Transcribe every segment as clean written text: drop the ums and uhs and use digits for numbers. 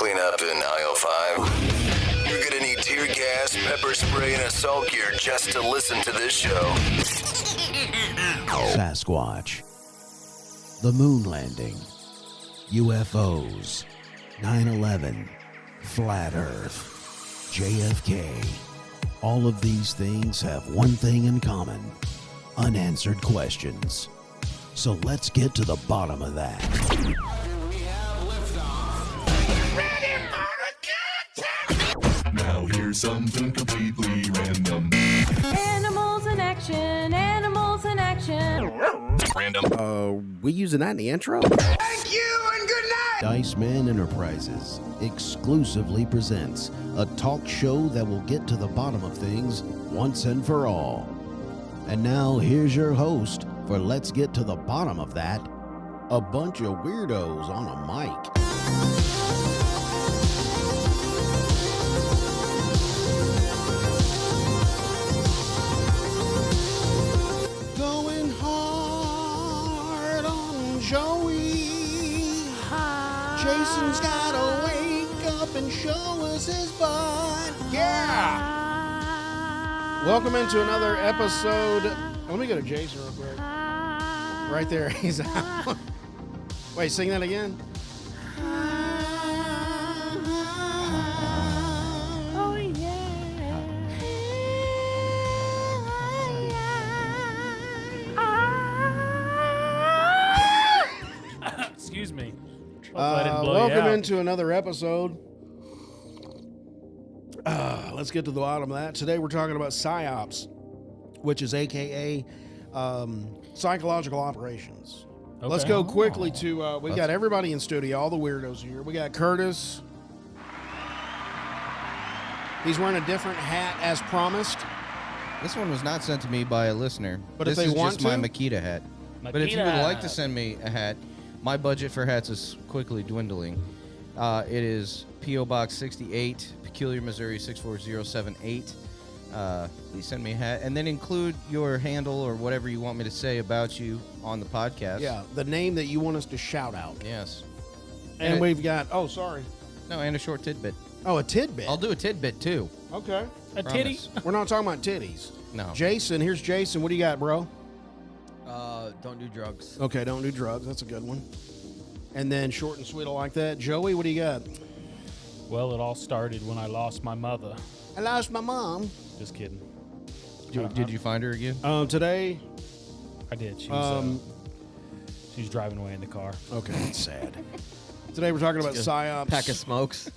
Clean up in aisle 5. You're gonna need tear gas, pepper spray, and assault gear just to listen to this show. Sasquatch, the moon landing, UFOs, 9/11, flat earth, JFK. All of these things have one thing in common: unanswered questions. So let's get to the bottom of that. Now here's something completely random. Animals in action, animals in action. Random. We using that in the intro? Thank you and good night. Dice Man Enterprises exclusively presents a talk show that will get to the bottom of things once and for all. And now here's your host for Let's Get to the Bottom of That, a bunch of weirdos on a mic. Going hard on Joey. Jason's gotta wake up and show us his butt. Yeah! Welcome into another episode. Let me go to Jason real quick. Right there, he's out. Wait, sing that again. Oh, yeah. Excuse me. I didn't blow you Welcome out. into another episode. Let's get to the bottom of that. Today we're talking about Psyops, which is AKA psychological operations. Okay. Let's go quickly to, we've got everybody in studio, all the weirdos here. We got Curtis. He's wearing a different hat as promised. This one was not sent to me by a listener. But if this they is want just my to? Makita hat. But if you would like to send me a hat, my budget for hats is quickly dwindling. It is P.O. Box 68, Peculiar, Missouri 64078. Please send me a hat, and then include your handle or whatever you want me to say about you on the podcast. Yeah, the name that you want us to shout out. Yes. And And we've got, oh, sorry. No, and a short tidbit. Oh, a tidbit. I'll do a tidbit too. Okay. A titty? Promise. We're not talking about titties. No. Jason, here's Jason. What do you got, bro? Don't do drugs. Okay, don't do drugs. That's a good one. And then short and sweet like that. Joey, what do you got? Well, it all started when I lost my mother. I lost my mom. Just kidding. Did you find her again? Today. I did. She Um, was driving away in the car. Okay, that's sad. Today we're talking about PSYOPs. Pack of smokes.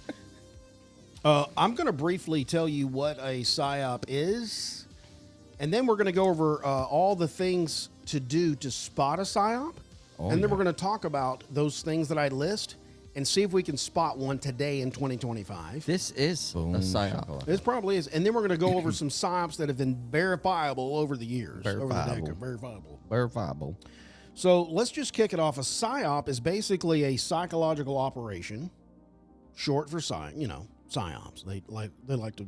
I'm going to briefly tell you what a PSYOP is, and then we're going to go over all the things to do to spot a PSYOP, and then we're going to talk about those things that I list and see if we can spot one today in 2025. This is Boom, a psyop. shakalaka. This probably is, and then we're going to go over some PSYOPs that have been verifiable over the years, over the Verifiable. decade, verifiable. Verifiable. So let's just kick it off. A PSYOP is basically a psychological operation, short for PSYOPs. They like to,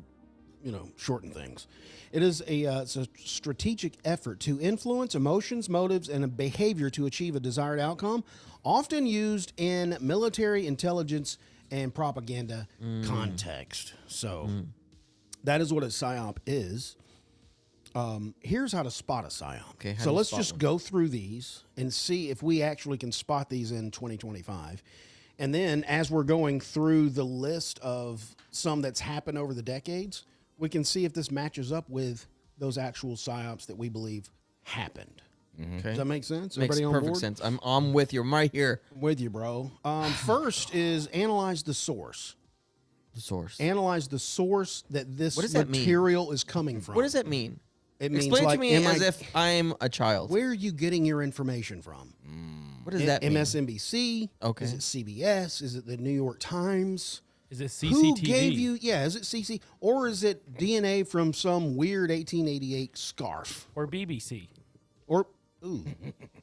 shorten things. It is it's a strategic effort to influence emotions, motives, and a behavior to achieve a desired outcome, often used in military intelligence and propaganda context. So that is what a PSYOP is. Here's how to spot a PSYOP. Okay, how so do you let's spot just one? go through these and see if we actually can spot these in 2025. And then as we're going through the list of some that's happened over the decades, we can see if this matches up with those actual PSYOPs that we believe happened. Okay. Does that make sense? Makes Everybody on perfect board? sense. I'm with you. I'm right here. I'm with you, bro. First is analyze the source. The source. Analyze the source that this What does that mean? material is coming from. What does that mean? It means Explain like, to me am as I- if I'm a child. Where are you getting your information from? What does that mean? MSNBC? Okay. Is it CBS? Is it the New York Times? Is it CCTV? Who gave you? Yeah, is it CC or is it DNA from some weird 1888 scarf? Or BBC? Or ooh,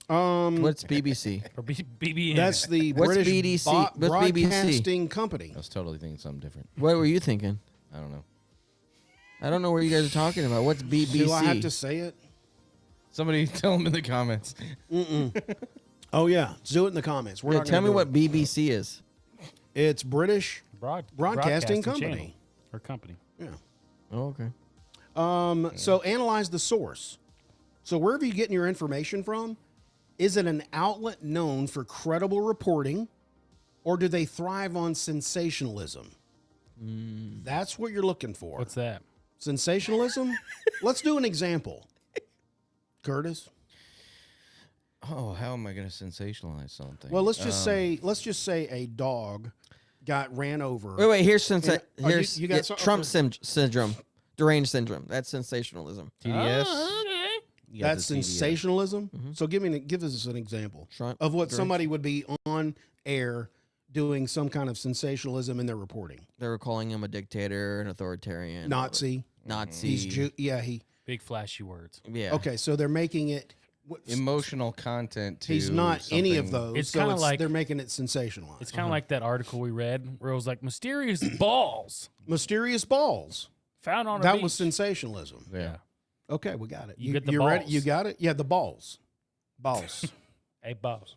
What's BBC? Or BBN? that's the What's British BDC? What's BBC? Broadcasting Company. I was totally thinking something different. What were you thinking? I don't know. I don't know what you guys are talking about. What's BBC? Do I have to say it? Somebody tell them in the comments. Oh yeah, do it in the comments. We're Yeah, not tell gonna me do what it. BBC is. It's British Broadcasting company. channel or company. Yeah. Oh, okay. So analyze the source. So wherever you're getting your information from, is it an outlet known for credible reporting, or do they thrive on sensationalism? That's what you're looking for. What's that? Sensationalism? Let's do an example. Curtis? Oh, how am I going to sensationalize something? Well, let's just say a dog ran over. Wait. Here's you got Trump something? syndrome, deranged syndrome. That's sensationalism. TDS. You got That's the TDS. sensationalism. So give us an example of what somebody would be on air doing some kind of sensationalism in their reporting. They were calling him a dictator, an authoritarian, Nazi. Nazi. Big flashy words. Yeah. Okay, so they're making it Emotional content. To he's not any of something- those. It's so kinda like- they're making it sensationalized. It's kind of like that article we read where it was like mysterious balls Mysterious balls. found on a That beach. was sensationalism. Yeah. Okay, we got it. You get the ready? balls. You got it? Yeah, the balls. Balls. Hey, boss.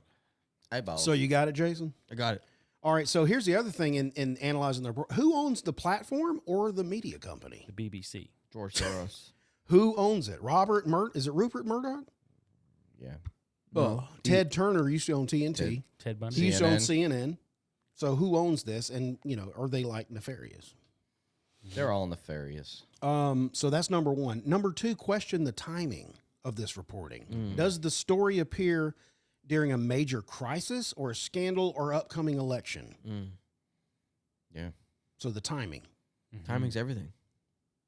Eyeball. So you got it, Jason? I got it. All right, so here's the other thing in analyzing the report. Who owns the platform or the media company? The BBC. George Soros. Who owns it? Is it Rupert Murdoch? yeah. Well, Ted Turner used to own TNT. Ted He Bundy. used to own CNN. So who owns this? And, are they like nefarious? They're all nefarious. So that's number one. Number two, question the timing of this reporting. Does the story appear during a major crisis or a scandal or upcoming election? Yeah. So the timing. Timing's everything.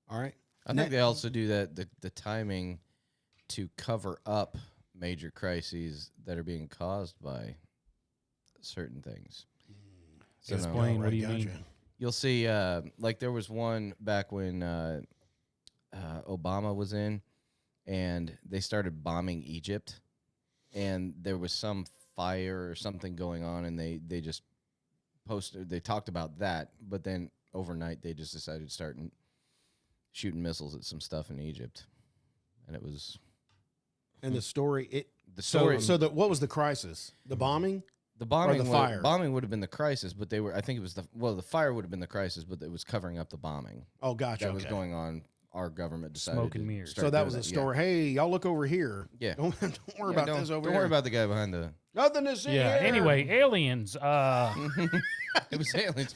All right. I think they also do that, the timing to cover up major crises that are being caused by certain things. So no, Explain. What do you mean? you'll see, like there was one back when Obama was in, and they started bombing Egypt, and there was some fire or something going on, and they just they talked about that, but then overnight they just decided to start shooting missiles at some stuff in Egypt, and it was. And the story, story. What was the crisis? The bombing? The bombing, or the fire? Bombing would have been the crisis, but I think it was the fire would have been the crisis, but it was covering up the bombing. Oh, gotcha. That was going on. Our government decided Smoke and to mirrors. start So that doing was a yeah. story. Hey, y'all look over here. Yeah. Don't worry about this over Don't here. worry about the guy behind the. Nothing to see Yeah. here. Anyway, aliens. It was aliens.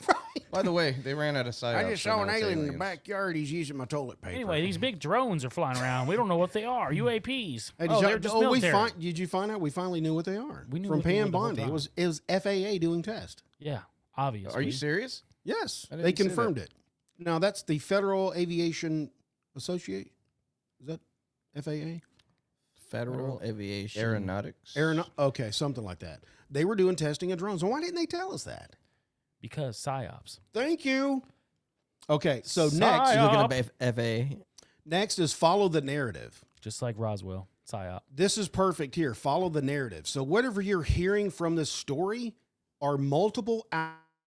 By the way, they ran out of psyops. I just so saw now an it's alien in the aliens. backyard. He's using my toilet paper. Anyway, these big drones are flying around. We don't know what they are. UAPs. Hey, They're just military. did you find out? We finally knew what they are. We knew from what they Pam were the whole Bondi. time. It was FAA doing test. Yeah, obviously. Are you serious? Yes, I they didn't see that. confirmed it. Now that's the Federal Aviation Associate. Is that FAA? Federal Aviation. Aeronautics. Okay, something like that. They were doing testing of drones. Why didn't they tell us that? Because psyops. Thank you. Okay, so You next, looking up FAA? next is follow the narrative. Just like Roswell. Psyop. This is perfect here. Follow the narrative. So whatever you're hearing from this story are multiple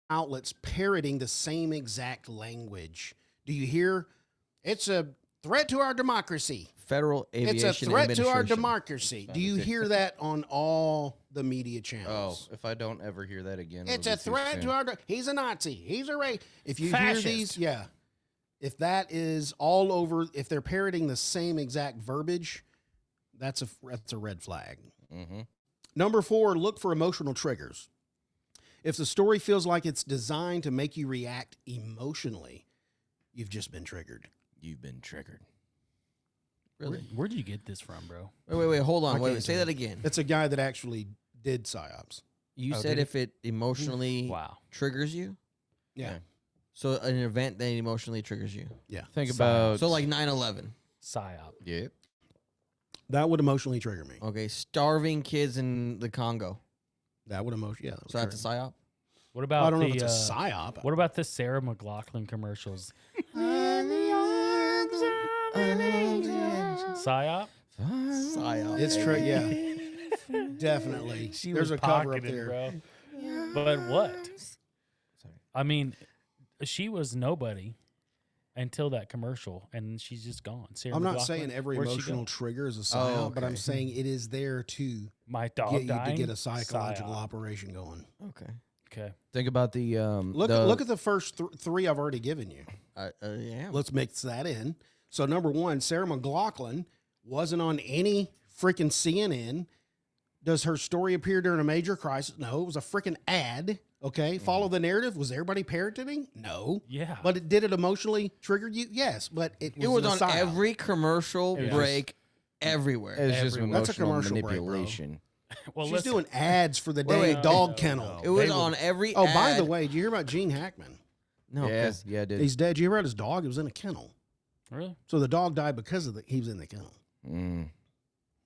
outlets parroting the same exact language. Do you hear? It's a threat to our democracy. Federal Aviation It's a threat to our Administration. democracy. Do you hear that on all the media Oh, channels? if I don't ever hear that again, It's it'll a be too threat soon. to our. He's a Nazi. He's a race. If you Fascist. hear these, yeah. If that is all over, if they're parroting the same exact verbiage, that's a red flag. Mm-hmm. Number 4, look for emotional triggers. If the story feels like it's designed to make you react emotionally, you've just been triggered. You've been triggered. Really? Where'd you get this from, bro? Wait. Hold I on. Wait. can't Say do that it. again. It's a guy that actually did PSYOPs. You Oh, said did if it emotionally Wow. triggers you. Yeah. Yeah. So an event that emotionally triggers you. Think Psyops. about So like 9/11. Psyop. yeah. That would emotionally trigger me. Okay. Starving kids in the Congo. That would emotionally, yeah. That would So that's a trigger me. psyop. What about I don't know the, if it's a PSYOP. What about the Sarah McLachlan commercials? Psyop? Psyop. It's true, yeah. Definitely. She There's was a cover up pocketed, there. bro. But what? I mean, she was nobody until that commercial, and she's just gone. Sarah I'm not McLachlan, saying every where'd she emotional go? trigger is a PSYOP, but I'm saying it is there to My dog get you dying. to get a psychological Psyop. operation going. Okay. Okay. Think about the Look at the first three I've already given you. Yeah. Let's mix that in. So number one, Sarah McLachlan wasn't on any freaking CNN. Does her story appear during a major crisis? No, it was a freaking ad. Okay. Follow the narrative. Was everybody parroting? No. Yeah. But did it emotionally trigger you? Yes. But it was on a psyop. every commercial break everywhere. it's just Everywhere. That's a emotional commercial break, bro. manipulation. Well, She's listen, doing ads for the dang dog kennel. It was They were- on every Oh, by the ad. way, did you hear about Gene Hackman? No, Yeah, 'cause yeah, dude. He's dead. Did you hear about his dog? It was in a kennel. really? So the dog died because of he was in the kennel. Mm.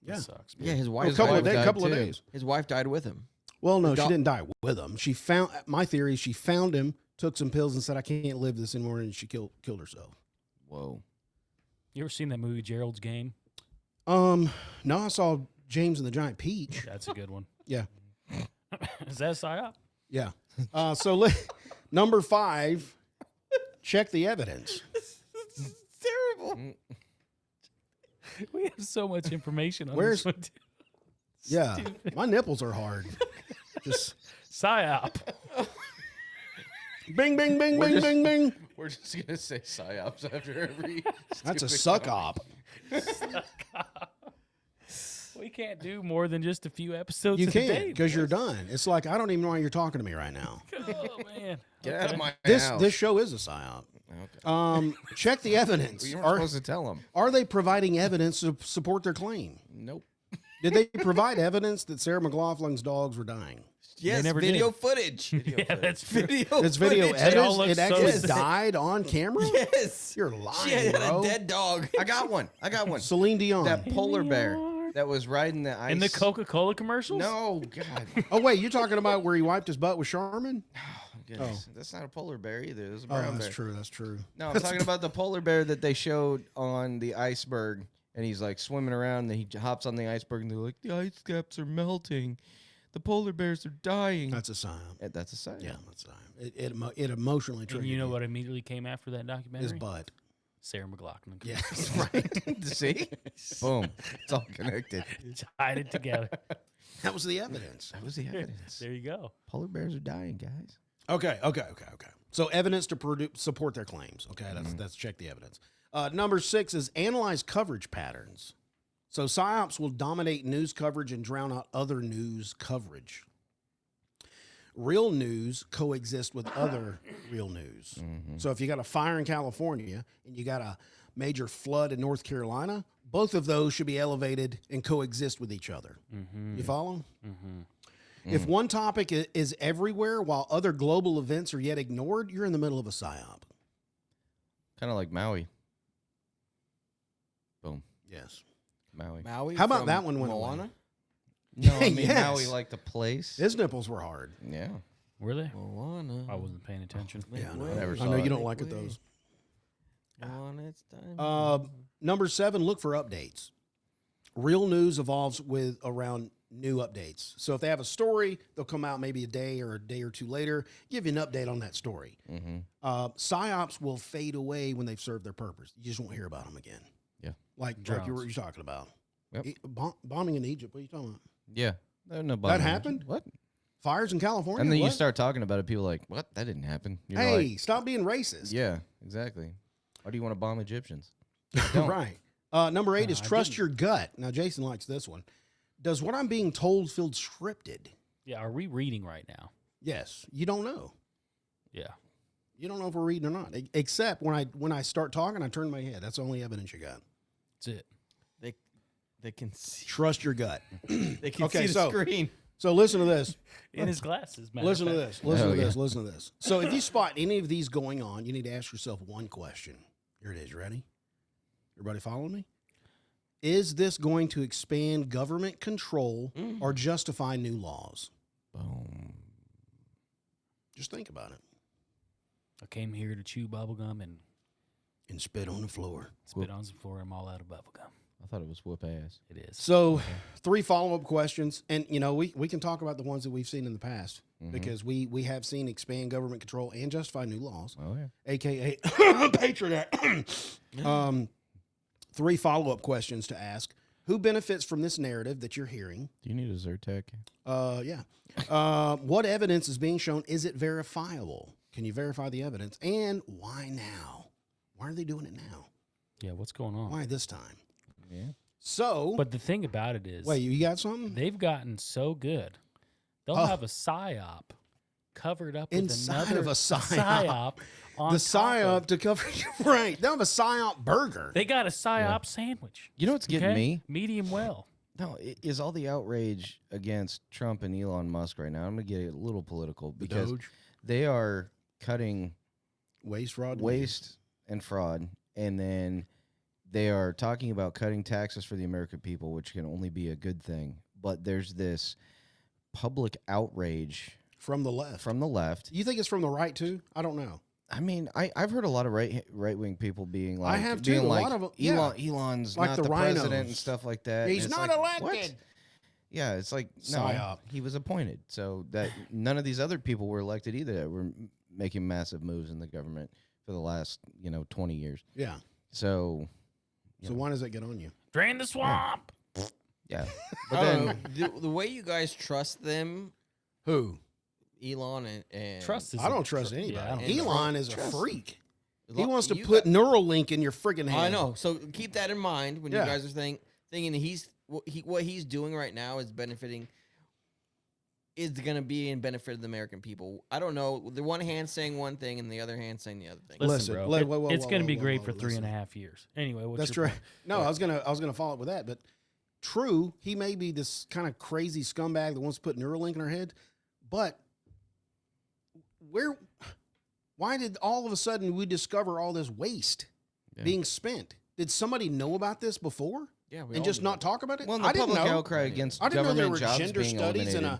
Yeah. That sucks. yeah, his A wife couple of died. days. Couple of too. days. His wife died with him. Well, no, The she dog- didn't die with him. She found. My theory is she found him, took some pills, and said, "I can't live this anymore," and she killed herself. Whoa. You ever seen that movie Gerald's Game? No, I saw James and the Giant Peach. That's a good one. Yeah, Is that a psyop? yeah. Number 5. Check the evidence. Terrible. We have so much information on Where's- this one. Too. Yeah, Stupid. my nipples are hard. Just Psyop. bing, bing, bing, bing, bing, bing. We're just gonna say psyops after every. That's a stupid suck comment. op. We can't do more than just a few episodes You a can't day. because you're done. It's like I don't even know why you're talking to me right now. Oh, man. Get out of my This house. this show is a psyop. Okay. Check the evidence. You weren't Are, supposed to tell them. are they providing evidence to support their claim? Nope. Did they provide evidence that Sarah McLachlan's dogs were dying? Yes, never video did. footage. Yeah, that's true. Video It's video footage. They all evidence. look It so actually the same. died on camera. Yes. You're lying, She had bro. a dead dog. I got one. Celine Dion. That polar bear that was riding the ice. In the Coca-Cola commercials? No, God. Oh wait, you're talking about where he wiped his butt with Charmin? Goodness. That's not a polar bear either. It's a Oh, brown that's bear. true. That's true. No, I'm talking about the polar bear that they showed on the iceberg, and he's like swimming around, and he hops on the iceberg, and they're like, the ice caps are melting. The polar bears are dying. That's a sign. That's a sign. Yeah, that's a sign. It emotionally triggered And you know what immediately came after that documentary? his butt. Sarah McLachlan. Yes, right. See? Boom. It's all connected. Tied it together. That was the evidence. That was the evidence. There you go. Polar bears are dying, guys. Okay. So evidence to support their claims. Okay, that's check the evidence. Number 6 is analyze coverage patterns. So psyops will dominate news coverage and drown out other news coverage. Real news coexist with other real news. So if you got a fire in California and you got a major flood in North Carolina, both of those should be elevated and coexist with each other. You follow? If one topic is everywhere while other global events are yet ignored, you're in the middle of a psyop. Kind of like Maui. Boom. Yes. Maui. Maui. How about from that one went away? Moana? No, I mean Yes. Maui like the place. His nipples were hard. Yeah. Were they? Moana. I wasn't paying attention. Yeah, I know. Never I saw know it. you don't like it, those. Moana, it's time. Number 7, look for updates. Real news evolves with around new updates. So if they have a story, they'll come out maybe a day or two later, give you an update on that story. Psyops will fade away when they've served their purpose. You just won't hear about them again. Yeah. Like you were talking about. Yep. Bombing in Egypt. What are you talking about? Yeah. No That happened? What? Fires in California? And then you What? start talking about it. People are like, what? That didn't happen. You're Hey, like, stop being racist. yeah, exactly. Why do you want to bomb Egyptians? Right. Number 8 is trust your gut. Now, Jason likes this one. Does what I'm being told feel scripted? Yeah, are we reading right now? Yes. You don't know. Yeah. You don't know if we're reading or not. Except when I start talking, I turn my head. That's the only evidence you got. That's it. They can see. Trust your gut. They can Okay, see the so- screen. So listen to this. In his glasses, man. Listen to this. Listen to Oh, yeah. this. Listen to this. So if you spot any of these going on, you need to ask yourself one question. Here it is. You ready? Everybody following me? Is this going to expand government control or justify new laws? Boom. Just think about it. I came here to chew bubblegum and And spit on the floor. spit on some floor. I'm all out of bubblegum. I thought it was whoop ass. It is. So 3 follow-up questions. And, we can talk about the ones that we've seen in the past because we have seen expand government control and justify new laws, Oh, yeah. a.k.a. Patriot Act. 3 follow-up questions to ask. Who benefits from this narrative that you're hearing? Do you need a Zyrtec? Yeah. What evidence is being shown? Is it verifiable? Can you verify the evidence? And why now? Why are they doing it now? Yeah, what's going on? Why this time? Yeah. So, But the thing about it is, wait, you got something? they've gotten so good. They'll have a PSYOP covered up Inside with another of a PSYOP. PSYOP on The top PSYOP of- to cover right. They have a PSYOP burger. They got a PSYOP sandwich. You know what's getting Okay? me? Medium well. No, is all the outrage against Trump and Elon Musk right now. I'm going to get a little political because Doge. they are cutting Waste, fraud, waste and fraud, and then they are talking about cutting taxes for the American people, which can only be a good thing. But there's this public outrage from the left. from the left. You think it's from the right too? I don't know. I mean, I've heard a lot of right wing people being like, I have being too. A like, lot of 'em, yeah. Elon's Like not the the president rhinos. and stuff like that. He's And it's not like, what? elected. Yeah, it's like no, PSYOP. he was appointed. So that none of these other people were elected either. That were making massive moves in the government for the last 20 years. Yeah. So So why does that get on you? Drain the swamp. yeah, But but then the way you guys trust them, Who? Elon and Trust is I don't trust yeah, anybody. I don't And Elon is a trust. freak. He Lo- wants to you put got- Neuralink in your friggin' head. I know. So keep that in mind when Yeah. you guys are thinking what he's doing right now is benefiting. Is going to be in benefit of the American people. I don't know. The one hand saying one thing and the other hand saying the other thing. Listen, Listen, bro. It's whoa, going to be whoa, great whoa, for listen. 3.5 years. Anyway, what's That's your true. point? No, I was gonna follow up with that, but true, he may be this kind of crazy scumbag that wants to put Neuralink in our head, but why did all of a sudden we discover all this waste being spent? Did somebody know about this before Yeah, we and all just do not that. talk about it? well, I the didn't public know. outcry against I didn't know government there were jobs gender being studies eliminated.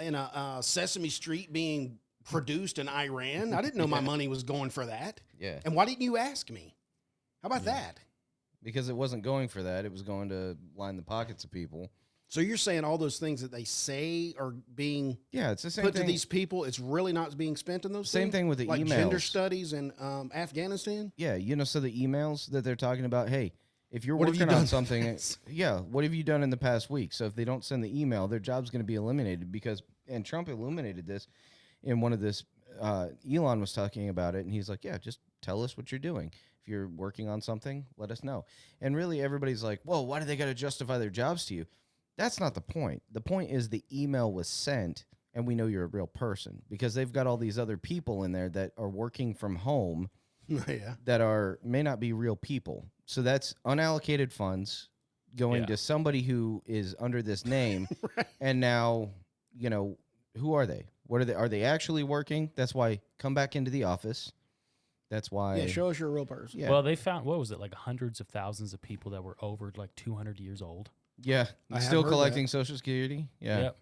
in a Sesame Street being produced in Iran. I didn't know my money was going for that. Yeah, And why didn't you ask me? How about that? because it wasn't going for that. It was going to line the pockets of people. So you're saying all those things that they say are being Yeah, it's the same put thing. to these people, it's really not being spent in those Same things? thing with the like gender emails. studies in Afghanistan? Yeah, so the emails that they're talking about, hey, if you're What have you working on done? something, yeah, what have you done in the past week? So if they don't send the email, their job's going to be eliminated and Trump illuminated this in one of this, Elon was talking about it, and he's like, yeah, just tell us what you're doing. If you're working on something, let us know. And really everybody's like, well, why do they got to justify their jobs to you? That's not the point. The point is the email was sent, and we know you're a real person because they've got all these other people in there that are working from home Yeah. that may not be real people. So that's unallocated funds going Yeah. to somebody who is under this name. And now, who are they? What are they? Are they actually working? That's why come back into the office. That's why. Yeah, show us you're a real person. Yeah. Well, they found, what was it, like hundreds of thousands of people that were over like 200 years old. Yeah. I have Still heard collecting Social Security. Yeah. Yep.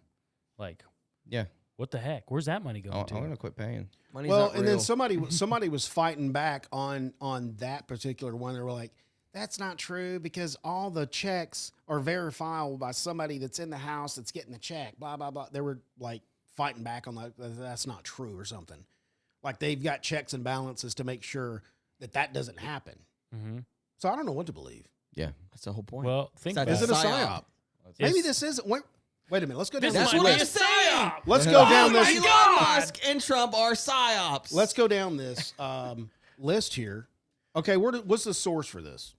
Like, Yeah. what the heck? Where's that money going I'm to? going to quit paying. Money's Well, not and then real. somebody was fighting back on that particular one. They were like, that's not true because all the checks are verifiable by somebody that's in the house that's getting the check, blah, blah, blah. They were like fighting back on that's not true or something. Like they've got checks and balances to make sure that doesn't happen. Mm-hmm. So I don't know what to believe. Yeah. That's the whole point. Well, think That's about Is it a PSYOP. PSYOP? Maybe this isn't. Wait a minute. Let's go down This this might be list. a PSYOP. Let's go down Oh, this. Elon Musk and Trump are psyops. Let's go down this list here. Okay, what's the source for this?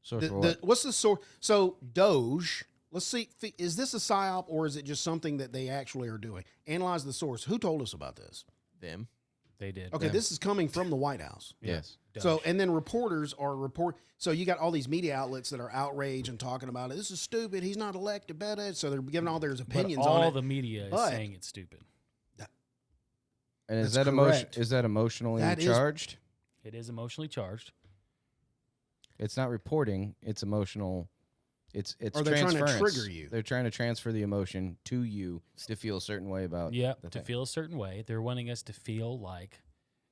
So for what? What's the source? So Doge. Let's see. Is this a psyop or is it just something that they actually are doing? Analyze the source. Who told us about this? them. They did. Okay, this is coming from the White House. Yes. So, and then reporters are So you got all these media outlets that are outraged and talking about it. This is stupid. He's not elected. Better. So they're giving all their opinions but all on it. the media is But- saying it's stupid. And is That's that correct. Is that emotionally That is- charged? It is emotionally charged. It's not reporting. It's emotional. It's Or they're trying to transference. trigger you. They're trying to transfer the emotion to you to feel a certain way about. Yep, the to thing. feel a certain way. They're wanting us to feel like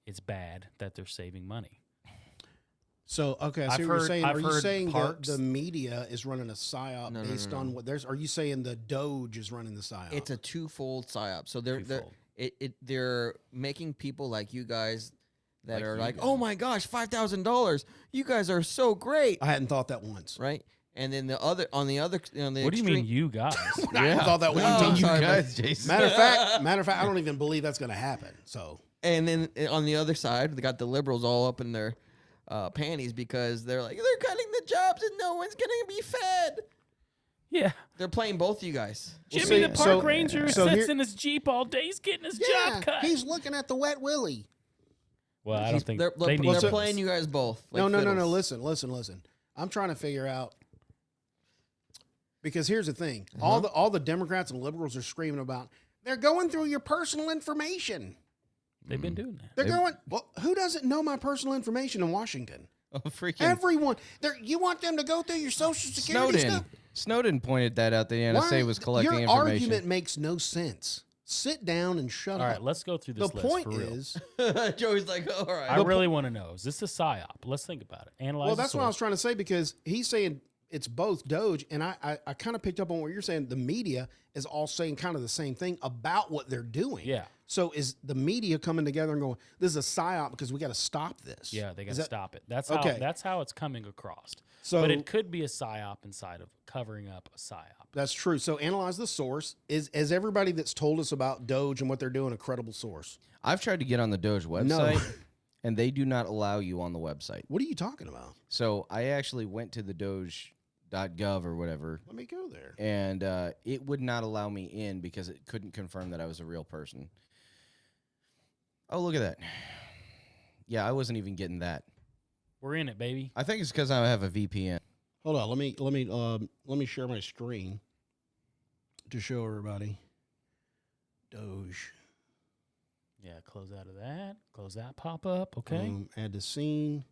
it's bad that they're saving money. So okay, I've so you're heard- saying, I've are you heard saying parks- the media is running a psyop No, no, based no, on no. what there's? Are you saying the Doge is running the psyop? It's a twofold psyop. So they're Twofold. they're making people like you guys that Like are you like, guys. oh my gosh, $5,000. You guys are so great, I hadn't thought that once. right? And then the other on the What do you extreme- mean, you guys? I thought that one No, time. I'm sorry, Jason. Matter of fact, I don't even believe that's going to happen. So And then on the other side, they got the liberals all up in their panties because they're like, they're cutting the jobs and no one's going to be fed. Yeah. They're playing both you guys. Jimmy see, the park so- ranger so sits here- in his Jeep all day. He's getting his yeah, job cut. he's looking at the wet willy. Well, I don't think They're they need those. playing you guys both. Like No. fiddles. Listen. I'm trying to figure out because here's the thing: Uh-huh. all the Democrats and liberals are screaming about they're going through your personal information. They've been doing that. They're going. Well, who doesn't know my personal information in Washington? Oh, freaking Everyone. You want them to go through your social security Snowden. stuff? Snowden pointed that out. The NSA was collecting your information. argument makes no sense. Sit down and shut All up. right, let's go through The this list point for real. is, Joey's like, all right. I really want to know, is this a PSYOP? Let's think about it. Analyze well, the that's what I was source. trying to say because he's saying it's both Doge, and I kind of picked up on what you're saying. The media is all saying kind of the same thing about what they're doing. Yeah. So is the media coming together and going, "This is a psyop because we got to stop this"? Yeah, they got Is to that- stop it. That's Okay. how that's how it's coming across. So- but it could be a PSYOP inside of covering up a PSYOP. That's true. So analyze the source. Is everybody that's told us about Doge and what they're doing a credible source? I've tried to get on the Doge website, and they do not allow you on the website. What are you talking about? So I actually went to the Doge.gov or whatever, Let me go there. and it would not allow me in because it couldn't confirm that I was a real person. Oh, look at that. Yeah, I wasn't even getting that. We're in it, baby. I think it's because I have a VPN. Hold on. Let me share my screen to show everybody. Doge. Yeah, close out of that. Close that pop up. Okay. Boom, add to scene.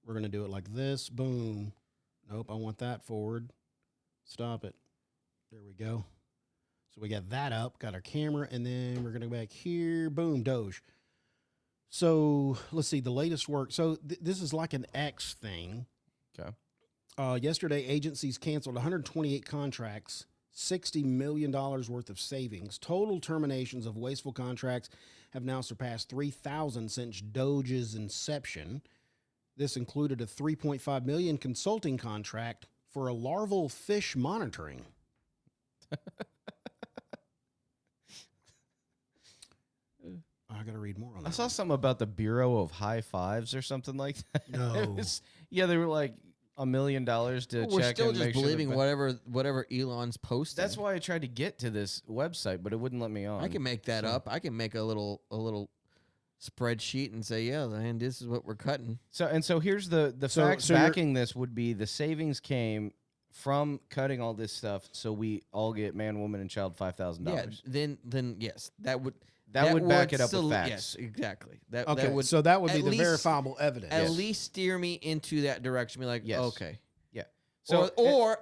We're gonna do it like this. Boom. Nope, I want that forward. Stop it. There we go. So we got that up, got our camera, and then we're gonna go back here. Boom, Doge. So let's see the latest work. So this is like an X thing. Okay. Yesterday, agencies canceled 128 contracts, $60 million worth of savings. Total terminations of wasteful contracts have now surpassed 3,000 since Doge's inception. This included a $3.5 million consulting contract for a larval fish monitoring. I got to read more on that. I saw something about the Bureau of High Fives or something like that. No. It was- yeah, they were like $1 million to We're check still and just make sure believing that- whatever Elon's posting. That's why I tried to get to this website, but it wouldn't let me on. I can make that up. I can make a little spreadsheet and say, yeah, and this is what we're cutting. So here's the So- facts so you're- backing this would be the savings came from cutting all this stuff, so we all get man, woman, and child $5,000. Yeah, then yes, that would back it up with sol- facts. Yes, exactly. That Okay, would so that would be at the least- verifiable evidence. at least steer me into that direction. Be like, Yes. okay. Yeah. So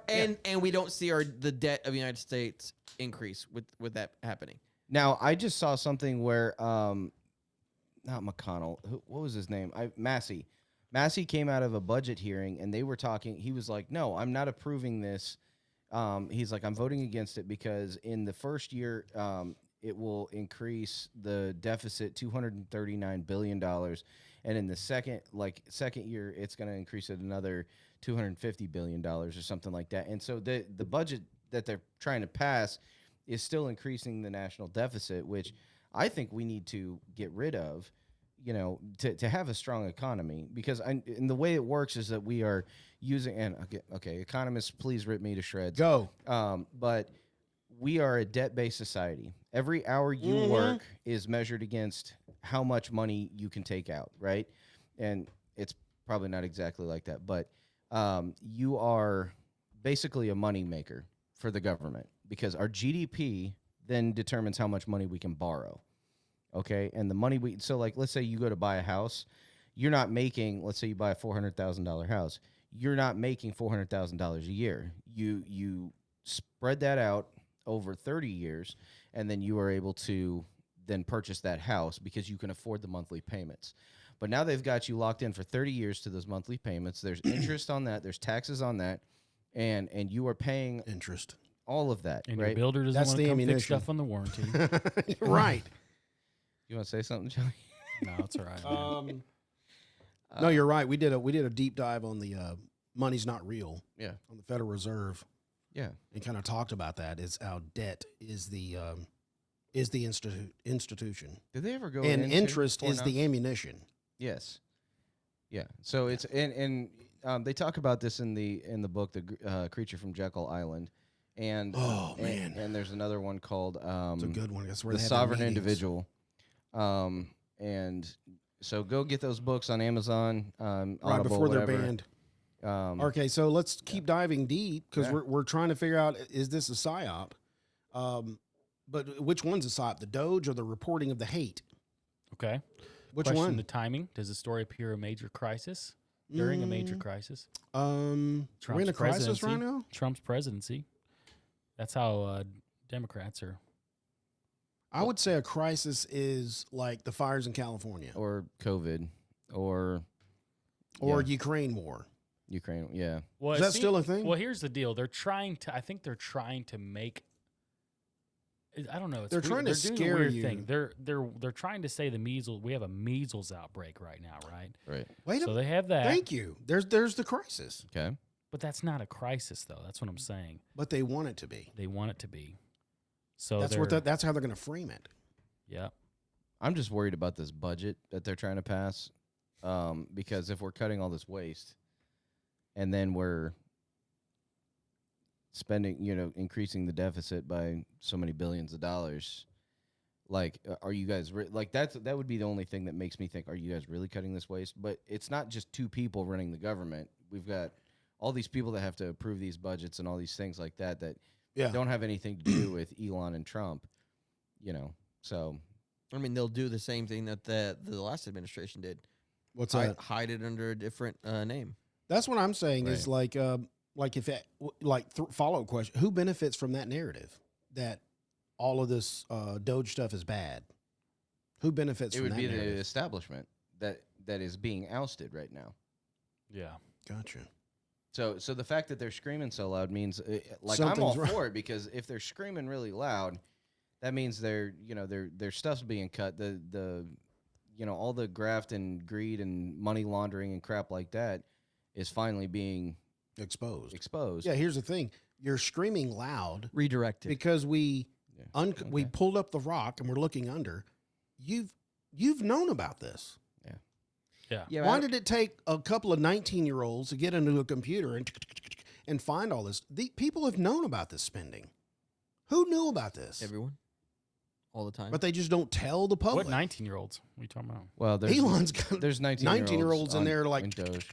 And we don't see the debt of the United States increase with that happening. now I just saw something where not McConnell, what was his name? Massey. Massey came out of a budget hearing and they were talking. He was like, "No, I'm not approving this." He's like, "I'm voting against it because in the first year, it will increase the deficit $239 billion, and in the second year, it's going to increase it another $250 billion or something like that." And so the budget that they're trying to pass is still increasing the national deficit, which I think we need to get rid of, to have a strong economy, because and the way it works is that we are using, and okay, economists, please rip me to shreds. Go. But we are a debt-based society. Every hour you work is measured against how much money you can take out, right? And it's probably not exactly like that, but you are basically a money maker for the government, because our GDP then determines how much money we can borrow. Okay, and the money let's say you go to buy a house, you're not making, let's say you buy a $400,000 house, you're not making $400,000 a year. You spread that out over 30 years, and then you are able to then purchase that house because you can afford the monthly payments. But now they've got you locked in for 30 years to those monthly payments. There's interest on that, there's taxes on that, and you are paying Interest. all of that, And right? your builder doesn't That's want the to come ammunition. fix stuff on the warranty. Right. You want to say something, Joey? No, it's all right. man. No, you're right. We did a deep dive on the money's not real. Yeah. On the Federal Reserve, Yeah. and kind of talked about that. Is how debt is the institution, Did they ever go and into interest Fort is Knox? the ammunition. Yes. Yeah. So it's and they talk about this in the book, the Creature from Jekyll Island, and and there's another one called It's a good one. That's where The they have their Sovereign meetings. Individual, and so go get those books on Amazon, Right Audible, before they're whatever. banned. Okay, so let's keep diving deep because Yeah. we're trying to figure out, is this a psyop? But which one's a psyop? The Doge or the reporting of the hate? Okay. Which Question one? the timing. Does the story appear a major crisis? During a major crisis? We're in Trump's a crisis right presidency. now. Trump's presidency. That's how Democrats are. I would say a crisis is like the fires in California or COVID or or yeah. Ukraine war. Ukraine. Yeah. Well, Is it that still a thing? Well, here's the deal. They're trying to. I think they're trying to make. I don't know. It's They're weird. trying to doing a scare weird you. Thing. They're trying to say the measles. We have a measles outbreak right now, right? Right. Wait a So they have that. Thank you. There's the crisis, Okay. But that's not a crisis, though. That's what I'm saying. but they want it to be. They want it to be. So That's how they're going to frame it. Yeah. I'm just worried about this budget that they're trying to pass, because if we're cutting all this waste, and then we're spending, increasing the deficit by so many billions of dollars, like, are you guys like that would be the only thing that makes me think, are you guys really cutting this waste? But it's not just two people running the government. We've got all these people that have to approve these budgets and all these things like that don't have anything to do with Elon and Trump, so. I mean, they'll do the same thing that the last administration did. What's that? Hide it under a different name. That's what I'm saying is Right. like if it, follow-up question, who benefits from that narrative that all of this Doge stuff is bad? Who benefits It from would that be the narrative? establishment that is being ousted right now. Yeah. Gotcha. So the fact that they're screaming so loud means, I'm Something's all wrong. for it, because if they're screaming really loud, that means their stuff's being cut. The all the graft and greed and money laundering and crap like that is finally being Exposed. Yeah, here's the thing. You're screaming loud Redirected. because we Okay. pulled up the rock and we're looking under. You've known about this. Yeah. yeah, Why did it take a couple of 19-year-olds to get into a computer and find all this? The people have known about this spending. Who knew about this? everyone? All the time. But they just don't tell the public. What 19-year-olds? What are you talking about? Well, Elon's got there's 19-year-olds in there, like, Doge.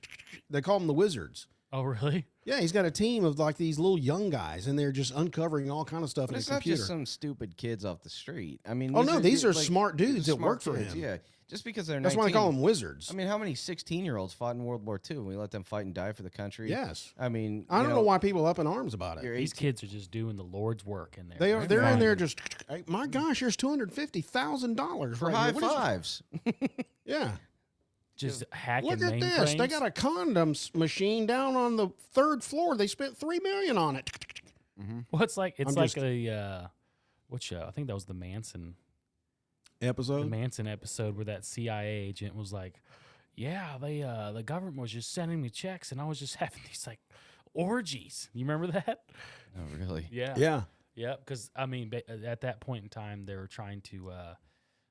they call them the wizards. Oh, really? Yeah, he's got a team of like these little young guys, and they're just uncovering all kind of stuff But in it's the not computer. just some stupid kids off the street. I mean, Oh, no, these are like, smart dudes these are that work smart for kids, him. Yeah, just because they're That's 19. why I call them wizards. I mean, how many 16-year-olds fought in World War II? And we let them fight and die for the country. Yes. I mean, I don't know why people are up in arms about it. you're These 18 kids are just doing the Lord's work in there. They are. They're in Fine. there just. Hey, my gosh, here's $250,000 for right high here. What is- fives. Yeah. just hacking Look at this. They mainframes. got a condoms machine down on the 3rd floor. They spent $3 million on it. Well, it's like I'm like just- a what show? I think that was the Manson Episode. episode where that CIA agent was like, "Yeah, they the government was just sending me checks, and I was just having these like orgies." You remember that? Oh, really? Yeah, Yeah. yeah. Because I mean, at that point in time, they were trying to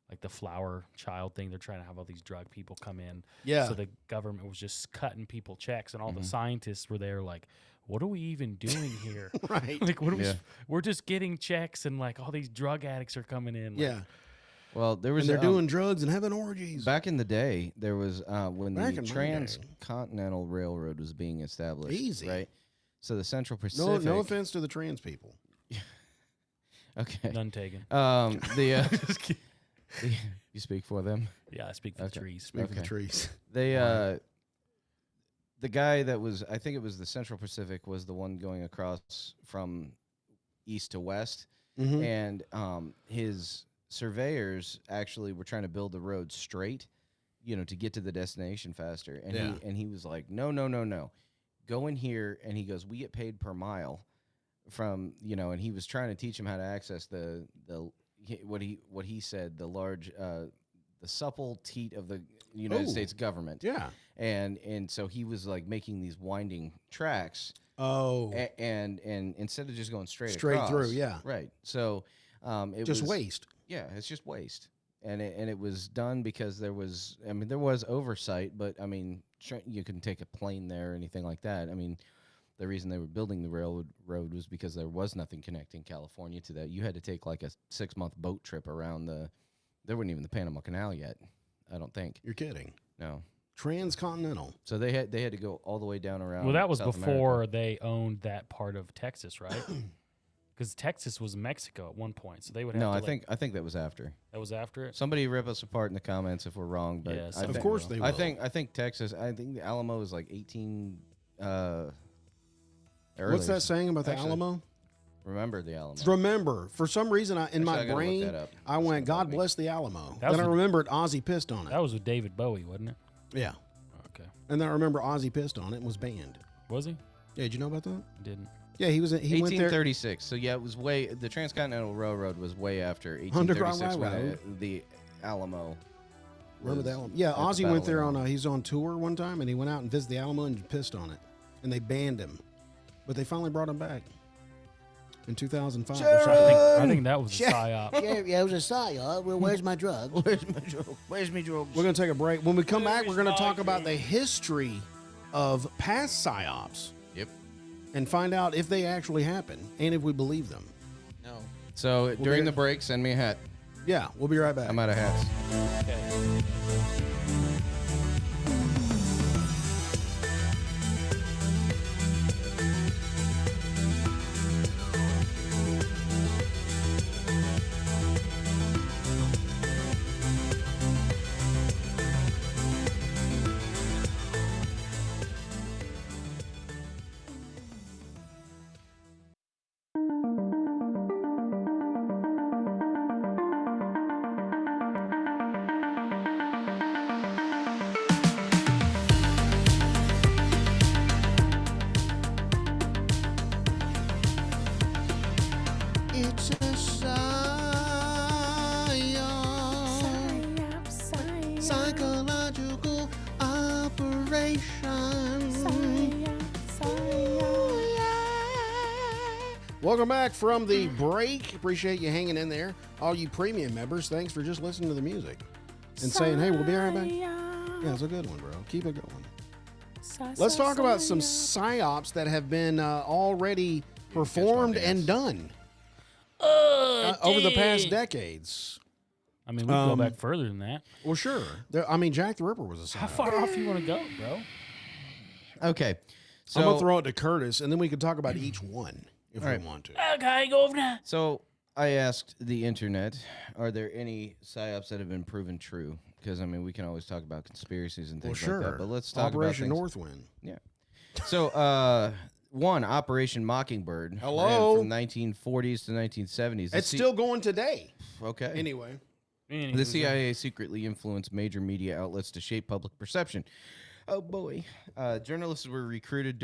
like the flower child thing. They're trying to have all these drug people come in. Yeah. So the government was just cutting people checks, and all the scientists were there like, "What are we even doing here?" Right. Like, what are Yeah. we're just getting checks, and like all these drug addicts are coming in. Like, Yeah. Well, there was And they're um, doing drugs and having orgies. back in the day. There was when Back the in my day. Transcontinental Railroad was being established. Easy. Right. So the Central No, Pacific. no offense to the trans people. Okay. none taken. You speak for them. Yeah, I speak for Okay. the trees. Speak of the Okay. trees. They the guy that was, I think it was the Central Pacific, was the one going across from east to west, Mhm. and his surveyors actually were trying to build the road straight, to get to the destination faster. And Yeah. he was like, no, go in here. And he goes, we get paid per mile from, and he was trying to teach him how to access what he said, the large, the supple teat of the United Ooh. States government. Yeah. And so he was like making these winding tracks. Oh. And instead of just going straight Straight through, across, yeah. right. So it Just was waste. Yeah, it's just waste. And it was done because there was oversight, but I mean, you couldn't take a plane there or anything like that. I mean, the reason they were building the railroad was because there was nothing connecting California to that. You had to take like a 6-month boat trip around there wasn't even the Panama Canal yet, I don't think. You're kidding. No. Transcontinental. So they had to go all the way down around. Well, that was South before America. they owned that part of Texas, right? Because Texas was Mexico at one point, so they would have. No, to I think that was after. that was after it. Somebody rip us apart in the comments if we're wrong, but Yes, I of think- course they will. I think Texas. I think the Alamo is like 18. What's earlier. that saying about the Actually, Alamo? Remember the Alamo. Remember, for some reason, in Actually, I my gotta look brain, that up. I It's went, gonna bug God me. bless the Alamo. That was Then I a- remembered Ozzy pissed on it. That was with David Bowie, wasn't it? Yeah. Okay. And then I remember Ozzy pissed on it and was banned. Was he? Yeah, did you know about that? Didn't. Yeah, he went there. 1836. So yeah, it was the Transcontinental Railroad was way after Underground 1836 when Railroad. the Alamo. Remember was the Alamo? Yeah, at the Ozzy Battle went of there Alamo. he's on tour one time, and he went out and visited the Alamo and pissed on it. And they banned him. But they finally brought him back in 2005. I think that was a psyop. Yeah, it was a psyop. Well, where's my drug? Where's my drugs? We're going to take a break. When we come back, we're going to talk about the history of past psyops. Yep. And find out if they actually happen and if we believe them. No. So during be- the break, send me a hat. Yeah, we'll be right back. I'm out of hats. Okay. It's a psychological operation. Welcome back from the break. Appreciate you hanging in there. All you premium members, thanks for just listening to the music and saying, hey, we'll be right back. Yeah, it's a good one, bro. Keep it going. Let's talk about some psyops that have been already performed and done over the past decades. I mean, we can go back further than that. Well, sure. Jack the Ripper was a How psyop. far off you want to go, bro? Okay. So I'm going to throw it to Curtis, and then we can talk about each one if we want to. Okay, go over now. So I asked the internet, are there any psyops that have been proven true? Because I mean, we can always talk about conspiracies and Well, things sure. like that. But let's talk Operation about Northwind. Yeah. So one, Operation Mockingbird. ran Hello? From 1940s to 1970s. It's still going today. okay. Anyway. The CIA secretly influenced major media outlets to shape public perception. Oh boy, journalists were recruited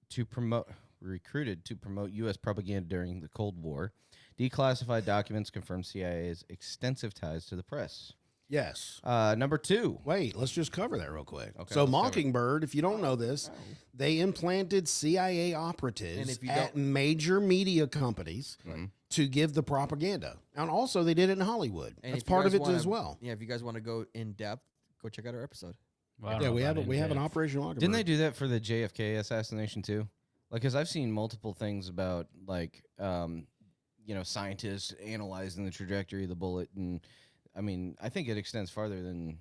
to promote U.S. propaganda during the Cold War. Declassified documents confirmed CIA's extensive ties to the press. Yes. Number two. Wait, let's just cover that real quick. Okay, So let's cover it. Mockingbird, if you don't know this, they implanted CIA operatives And if you at don't- major media companies Mm-hmm. to give the propaganda. And also they did it in Hollywood. And That's if you part of guys it wanna- as well. Yeah, if you guys want to go in depth, go check out our episode. Well, I don't Yeah, know we about have an in-depth. Operation Mockingbird. Didn't they do that for the JFK assassination too? Like, because I've seen multiple things about like, scientists analyzing the trajectory of the bullet, and I mean, I think it extends farther than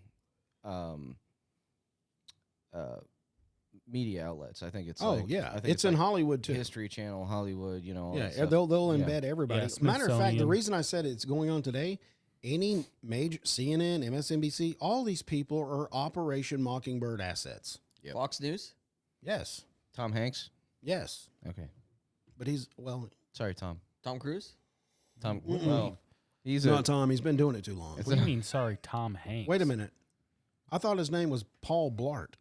media outlets. I think it's Oh like, yeah, I think it's in like Hollywood too. History Channel, Hollywood, all Yeah, that stuff. they'll Yeah. embed everybody. Yeah, Matter of fact, the Smithsonian. reason I said it's going on today, any major CNN, MSNBC, all these people are Operation Mockingbird assets. Yep. Fox News. Yes, Tom Hanks. yes, Okay, but he's well, sorry, Tom. Tom Cruise. Tom. Well, he's not Tom. He's been doing it too long. What do you mean? Sorry, Tom Hanks. Wait a minute, I thought his name was Paul Blart.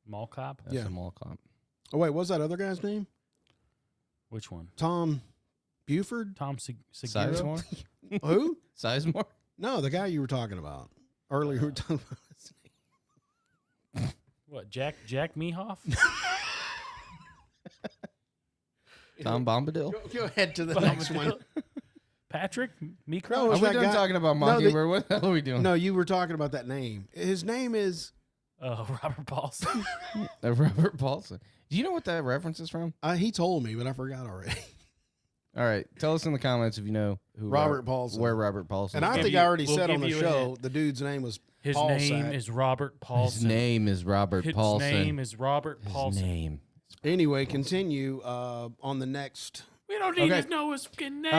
Mall cop. That's Yeah. a mall cop. Oh wait, what's that other guy's name? Which one? Tom Buford? Tom Segura. Sizemore. Who? Sizemore. No, the guy you were talking about earlier. We were talking about his name. What, Jack Mehoff? Tom Bombadil. Go ahead to the next one. Patrick Meecroft? No, it Are was we that done guy- talking about No, Mockingbird? What the hell are we doing? No, you were talking about that name. His name is. Robert Paulson. Robert Paulson. Do you know what that reference is from? He told me, but I forgot already. All right. Tell us in the comments if you know who Robert Paulson. Where Robert Paulson And I is. think you- I already we'll said on give the you a show hint. the dude's name was His Paul name Sack. is Robert Paulson. His name is Robert His Paulson. name is Robert Paulson. His name. Anyway, continue on the next. We don't need Okay. to know his fucking name.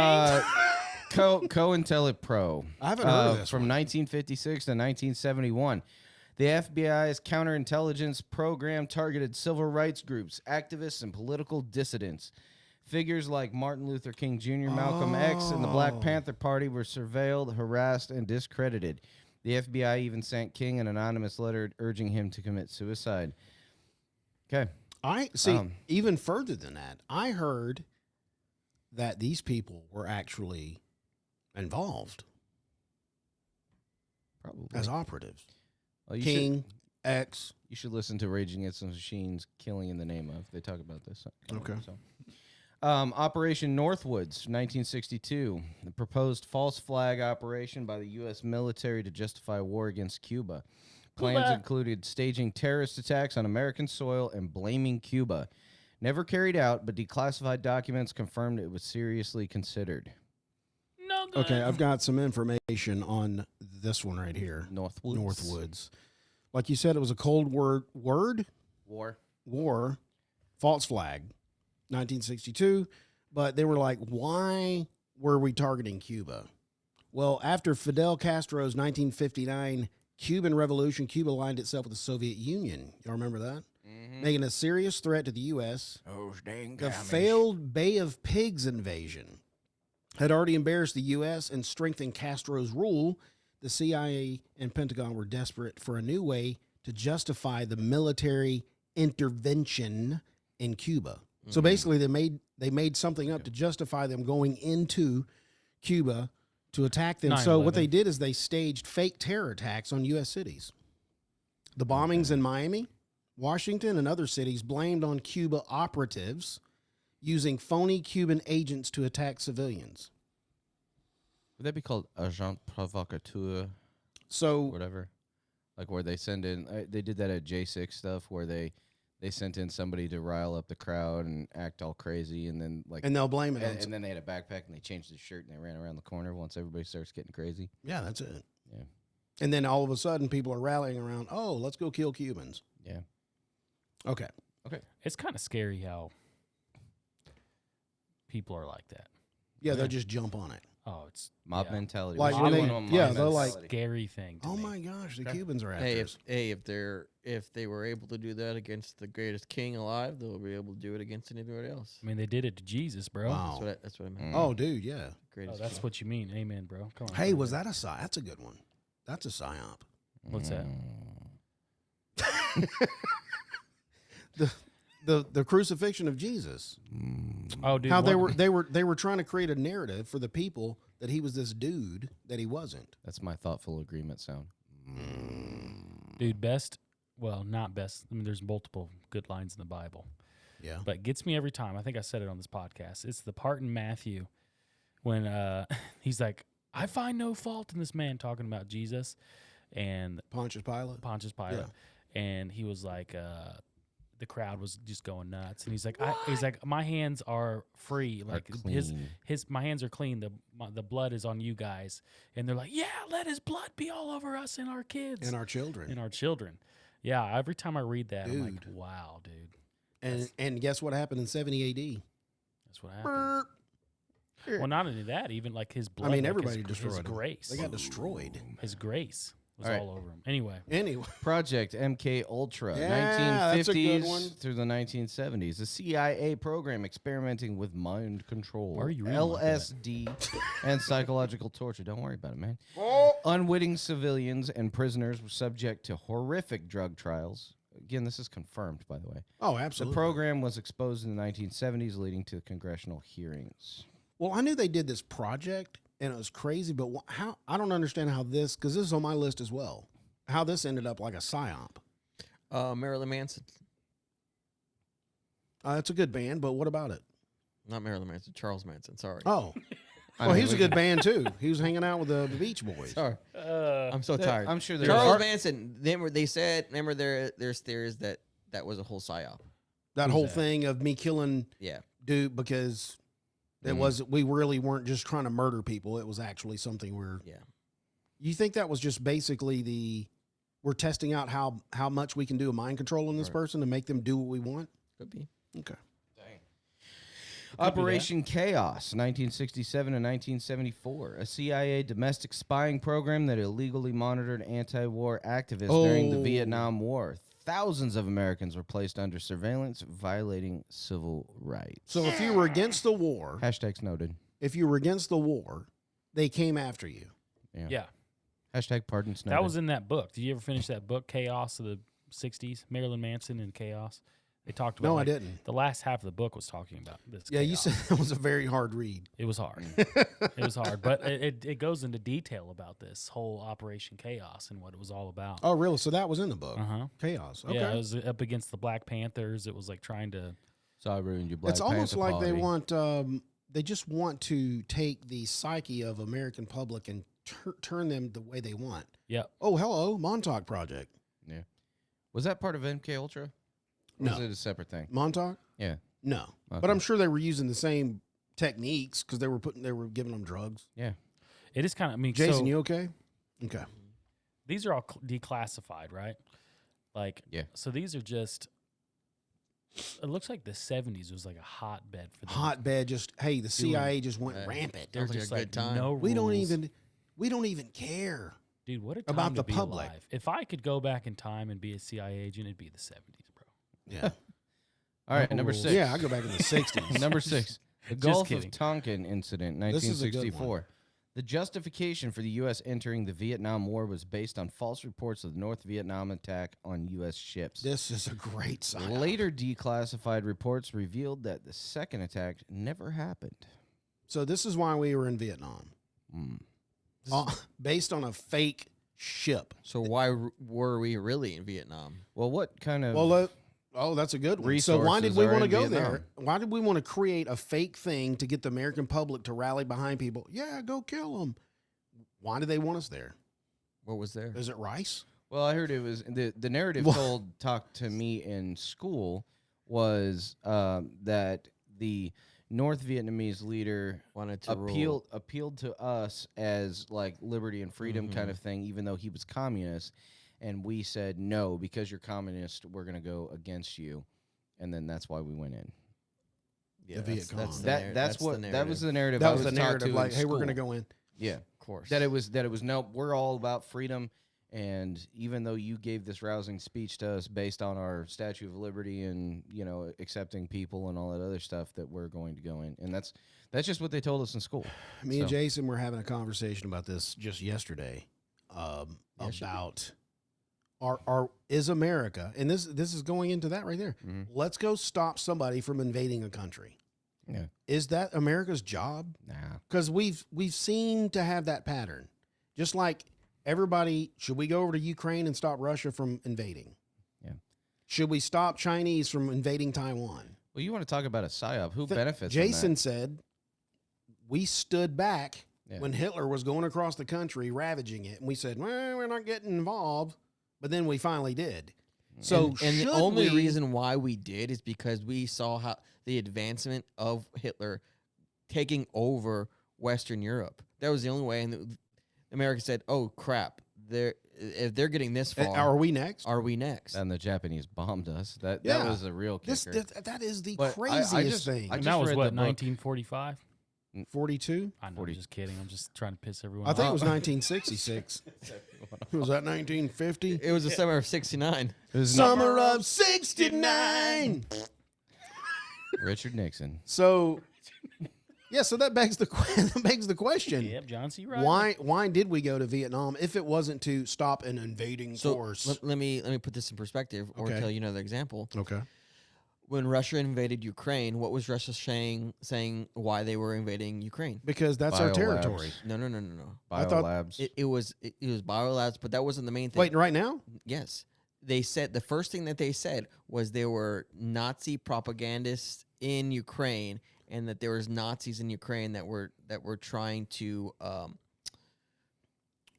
COINTELLIPRO Pro. I haven't heard of this From one. 1956 to 1971. The FBI's counterintelligence program targeted civil rights groups, activists, and political dissidents. Figures like Martin Luther King Jr., Malcolm X, and the Black Panther Party were surveilled, harassed, and discredited. The FBI even sent King an anonymous letter urging him to commit suicide. Okay. I see. Even further than that, I heard that these people were actually involved Probably. as operatives. Well, you King, X. You should listen to Rage Against the Machine's Killing in the Name of. They talk about this. Okay. So. Operation Northwoods, 1962. The proposed false flag operation by the U.S. military to justify war against Cuba. Plans included staging terrorist attacks on American soil and blaming Cuba. Never carried out, but declassified documents confirmed it was seriously considered. No good. Okay, I've got some information on this one right here. Northwoods. Northwoods. Like you said, it was a Cold War war, false flag, 1962. But they were like, why were we targeting Cuba? Well, after Fidel Castro's 1959 Cuban Revolution, Cuba aligned itself with the Soviet Union. Y'all remember that? Making a serious threat to the U.S. Those dang The failed Bay of Pigs invasion had already embarrassed the U.S. and strengthened Castro's rule. The CIA and Pentagon were desperate for a new way to justify the military intervention in Cuba. So basically, they made something up to justify them going into Cuba to attack them. So what 9/11. they did is they staged fake terror attacks on U.S. cities. The bombings in Miami, Washington, and other cities blamed on Cuba operatives using phony Cuban agents to attack civilians. Would that be called agent provocateur? So Whatever. Like where they send in, they did that at J6 stuff where they sent in somebody to rile up the crowd and act all crazy, and then like and they'll blame it on and then they had a backpack and they changed his shirt and they ran around the corner once everybody starts getting crazy. yeah, that's it. Yeah. And then all of a sudden, people are rallying around. Oh, let's go kill Cubans. Yeah. Okay. It's kind of scary how people are like that. Yeah, they'll just jump on it. Oh, it's Mob yeah. mentality. Like We should when do they- one on mob yeah, they're like- mentality. Scary thing. To Oh me. my gosh, the Cubans are after Hey, us. if they were able to do that against the greatest king alive, they'll be able to do it against anybody else. I mean, they did it to Jesus, bro. Wow. That's what I meant. Oh, dude, yeah. Oh, Greatest that's king. what you mean. Amen, bro. Come on. Hey, was that a psy? That's a good one. That's a psyop. What's that? The crucifixion of Jesus. Oh, dude. How they one- were trying to create a narrative for the people that he was this dude that he wasn't. That's my thoughtful agreement sound. Dude, best. Well, not best. I mean, there's multiple good lines in the Bible, Yeah. but gets me every time. I think I said it on this podcast. It's the part in Matthew when he's like, "I find no fault in this man," talking about Jesus and Pontius Pilate. Pontius Pilate, and he was like, the crowd was just going nuts, and he's like, my hands are free, like clean. my hands are clean. The blood is on you guys, and they're like, yeah, let his blood be all over us and our kids And our children. and our children. Yeah, every time I read that, I'm like, Dude. wow, dude, and guess what happened in 70 AD? that's what happened. Well, not only that, even like his blood. I mean, like everybody his destroyed them. grace. They got destroyed. His grace was All right. all over him. Anyway, Anyway, Project MK Ultra, Yeah, that's a good 1950s one. through the 1970s. The CIA program experimenting with mind control, Why are you reading like that? LSD, and psychological torture. Don't worry about it, man. Unwitting civilians and prisoners were subject to horrific drug trials. Again, this is confirmed, by the way. oh, The absolutely. program was exposed in the 1970s, leading to congressional hearings. Well, I knew they did this project, and it was crazy, but how I don't understand how this, because this is on my list as well, how this ended up like a psyop. Marilyn Manson. That's a good band, but what about it? Not Marilyn Manson. Charles Manson. Sorry. Oh, well, he was a good band too. He was hanging out with the Beach Boys. Sorry. I'm so tired. I'm sure there's Charles Manson. They said. Remember, there's theories that was a whole psyop. That whole thing of me killing Yeah. dude because it was we really weren't just trying to murder people. It was actually something where. Yeah. You think that was just basically we're testing out how much we can do a mind control on this person to make them do what we want? Could be. Okay. Operation Chaos, 1967 and 1974, a CIA domestic spying program that illegally monitored anti-war activists during the Vietnam War. Thousands of Americans were placed under surveillance, violating civil rights. So if you were against the war, Hashtags noted. if you were against the war, they came after you. Yeah. Hashtag pardons noted. That was in that book. Did you ever finish that book, Chaos of the 60s? Marilyn Manson and Chaos? They talked about No, I didn't. The last half of the book was talking about this. Yeah, you chaos. said it was a very hard read. It was hard. It was hard. But it goes into detail about this whole Operation Chaos and what it was all about. Oh, really? So that was in the book. Uh-huh. Chaos. Okay. Yeah, it was up against the Black Panthers. It was like trying to... So I ruined your Black It's almost Panther like they party. want, they just want to take the psyche of American public and turn them the way they want. Yeah. Oh, hello, Montauk Project. Yeah. Was that part of MK Ultra? Or No. was it a separate thing? Montauk? Yeah. No. Okay. But I'm sure they were using the same techniques because they were giving them drugs. Yeah. It is kind of... I mean, Jason, so you okay? Okay. these are all declassified, right? Like, Yeah. So these are just... It looks like the 70s was like a hotbed for them. Hotbed, just, hey, the CIA just went rampant. They're Sounds like just a like good time. no We don't rules. even care. Dude, what a time about to the be public. alive. If I could go back in time and be a CIA agent, it'd be the 70s, bro. Yeah. All right, No number rules. 6. Yeah, I go back in the 60s. Number 6. The Just Gulf of kidding. Tonkin incident, This is a good 1964. The justification for the U.S. entering the Vietnam War was based on false reports of the North Vietnam attack on U.S. ships. This is a great sign. Later declassified reports revealed that the second attack never happened. So this is why we were in Vietnam. Mm. Based on a fake ship. So why were we really in Vietnam? Well, what kind of... Well, that's a good one. So why did Resources we are want to in go Vietnam. there? Why did we want to create a fake thing to get the American public to rally behind people? Yeah, go kill them. Why did they want us there? What was there? Is it rice? Well, I heard it was... The narrative talked to me in school was that the North Vietnamese leader Wanted to rule. appealed to us as like liberty and freedom kind of thing, even though he was communist. And we said, no, because you're communist, we're going to go against you. And then that's why we went in. Yeah, The Viet Cong. That was the narrative. That I was the taught narrative. to Like, in hey, we're going to school. go in. Yeah, Of course. that it was no. We're all about freedom, and even though you gave this rousing speech to us based on our Statue of Liberty and accepting people and all that other stuff, that we're going to go in, and that's just what they told us in school. Me and So- Jason were having a conversation about this just yesterday. About is America, and this is going into that right there. Mhm. Let's go stop somebody from invading a country. Yeah, Is that America's job? nah. Because we've seen to have that pattern. Just like everybody, should we go over to Ukraine and stop Russia from invading? Yeah. Should we stop Chinese from invading Taiwan? Well, you want to talk about a psyop? Who benefits? Jason From said we stood back Yeah. when Hitler was going across the country ravaging it, and we said, well, we're not getting involved, but then we finally did. So and the should only we- reason why we did is because we saw how the advancement of Hitler taking over Western Europe. That was the only way. And America said, "Oh crap! If they're getting this far, are we next? are we next?" that? And the Japanese bombed us. That Yeah. was a real kicker. That is the But craziest thing. I And just that was read what, the book. 1945? 42? I know, 40. I'm just kidding. I'm just trying to piss everyone I off. think it was 1966. Was that 1950? It was the summer of '69. It was not Summer of 69. Richard Nixon. So, yeah, so that begs the question. Yep, John C. Reilly. Why did we go to Vietnam if it wasn't to stop an invading So force? let me put this in perspective, or Okay. tell you another example. Okay. When Russia invaded Ukraine, what was Russia saying why they were invading Ukraine? Because that's our Biolabs. territory. No. I thought- Biolabs. It was biolabs, but that wasn't the main thing. Wait, right now? Yes. they said the first thing that they said was there were Nazi propagandists in Ukraine, and that there was Nazis in Ukraine that were trying to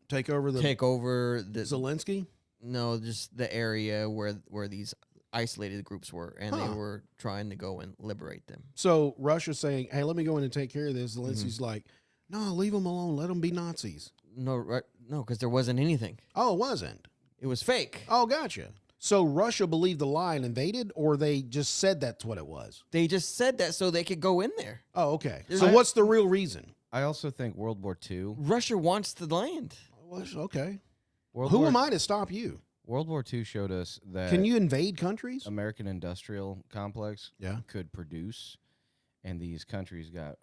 Take over the Zelensky? No, just the area where these isolated groups were, and they were trying to go and liberate them. So Russia's saying, "Hey, let me go in and take care of this." Zelensky's like, "No, leave them alone. Let them be Nazis." No, because there wasn't anything. Oh, it wasn't. It was fake. Oh, gotcha. So Russia believed the lie and invaded, or they just said that's what it was? They just said that so they could go in there. Oh, okay. So what's the real reason? I also think World War II. Russia wants the land. Well, okay. World Who War, am I to stop you? World War II showed us that Can you invade countries? American industrial complex Yeah. could produce, and these countries got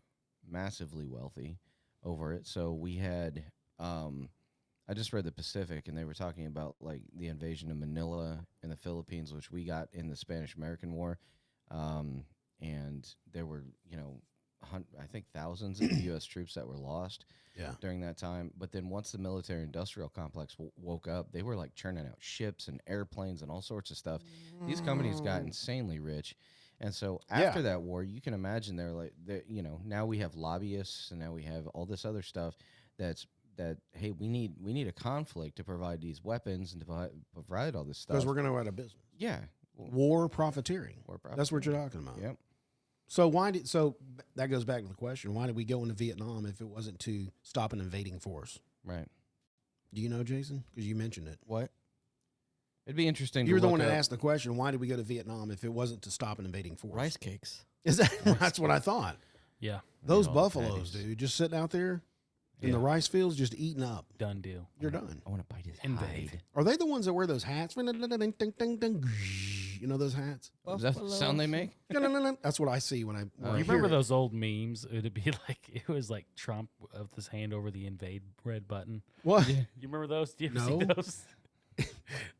massively wealthy over it. So we had, I just read the Pacific, and they were talking about like the invasion of Manila in the Philippines, which we got in the Spanish-American War, and there were, I think thousands of U.S. troops that were lost during that time. But then once the military-industrial complex woke up, they were like churning out ships and airplanes and all sorts of stuff. These companies got insanely rich. And so after that war, you can imagine now we have lobbyists, and now we have all this other stuff hey, we need a conflict to provide these weapons and to provide all this stuff. Because we're going to go out of business. Yeah. War profiteering. That's what you're talking about. Yep. So that goes back to the question, why did we go into Vietnam if it wasn't to stop an invading force? Right. Do you know, Jason? Because you mentioned it. What? It'd be interesting. You were the one that up. asked the question, why did we go to Vietnam if it wasn't to stop an invading force? Rice cakes. Is that? That's what I thought. Yeah. Those buffaloes, dude, just sitting out there in the rice fields, just eating up. Done deal. You're done. I want to bite his Invade. hide. Are they the ones that wear those hats? You know those hats? Is that the sound they make? That's what I see when I You remember those old memes? It'd be like, it was like Trump with his hand over the invade red button. What? You remember those? Do you ever see those?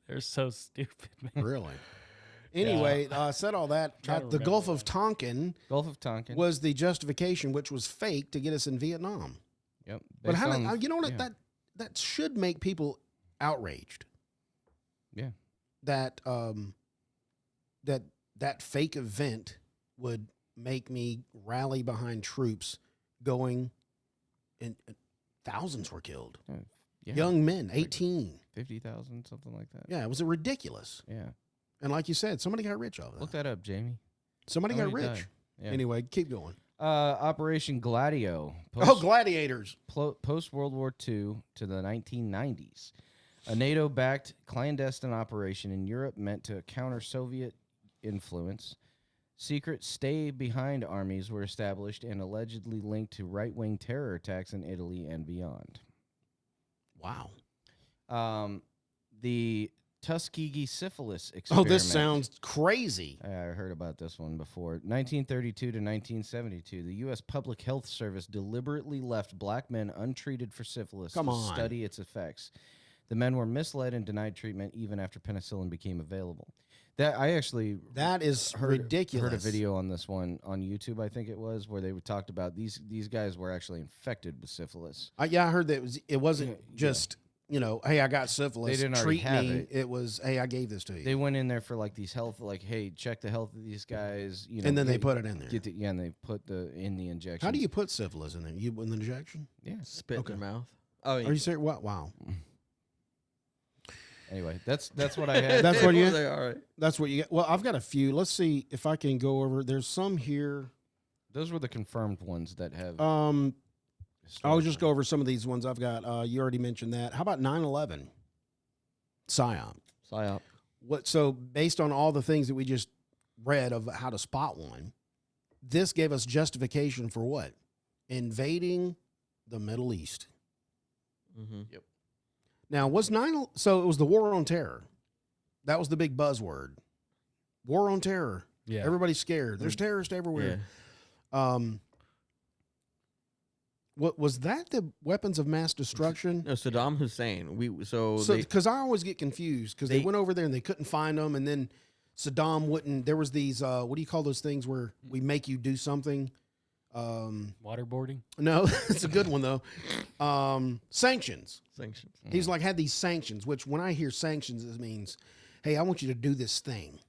They're so stupid, man. Really? Anyway, said all that. The Gulf of Tonkin was the justification, which was fake, to get us in Vietnam. Yep. But you know what? That should make people outraged. Yeah. That that fake event would make me rally behind troops going, and thousands were killed. Yeah. Young men, 18. 50,000, something like that. Yeah, it was ridiculous. Yeah. And like you said, somebody got rich off of that. Look that up, Jamie. Somebody got Somebody rich. died. Yeah. Anyway, keep going. Operation Gladio. Gladiators. Post World War II to the 1990s. A NATO-backed clandestine operation in Europe meant to counter Soviet influence. Secret stay-behind armies were established and allegedly linked to right-wing terror attacks in Italy and beyond. Wow. The Tuskegee syphilis experiment. Oh, this sounds crazy. I heard about this one before. 1932 to 1972, the U.S. Public Health Service deliberately left black men untreated for syphilis to study its effects. The men were misled and denied treatment even after penicillin became available. That is ridiculous. Heard a video on this one on YouTube, I think it was, where they talked about these guys were actually infected with syphilis. I heard that it wasn't just, hey, I got syphilis. They didn't treat have me. it. It was, hey, I gave this to you. They went in there for like these health, like, hey, check the health of these guys. And then they put it in there. And they put in the injection. How do you put syphilis in there? You put in the injection? Yeah. Spit in their mouth. Oh, yeah. Are you serious? What? Wow. Anyway, that's what I had. That's what you get? All right. That's what you get. Well, I've got a few. Let's see if I can go over. There's some here. Those were the confirmed ones that have. I'll just go over some of these ones I've got. You already mentioned that. How about 9/11? PSYOP. So based on all the things that we just read of how to spot one, this gave us justification for what? Invading the Middle East. Mm-hmm. Yep. Now, so it was the war on terror. That was the big buzzword. War on terror. Yeah. Everybody's scared. There's terrorists everywhere. Yeah. What was that? The weapons of mass destruction? No, Saddam Hussein. Because I always get confused because they went over there and they couldn't find them, and then Saddam wouldn't. There was these. What do you call those things where we make you do something? Waterboarding? No, it's a good one though. Sanctions. Sanctions. He's like had these sanctions, which when I hear sanctions, it means, hey, I want you to do this thing,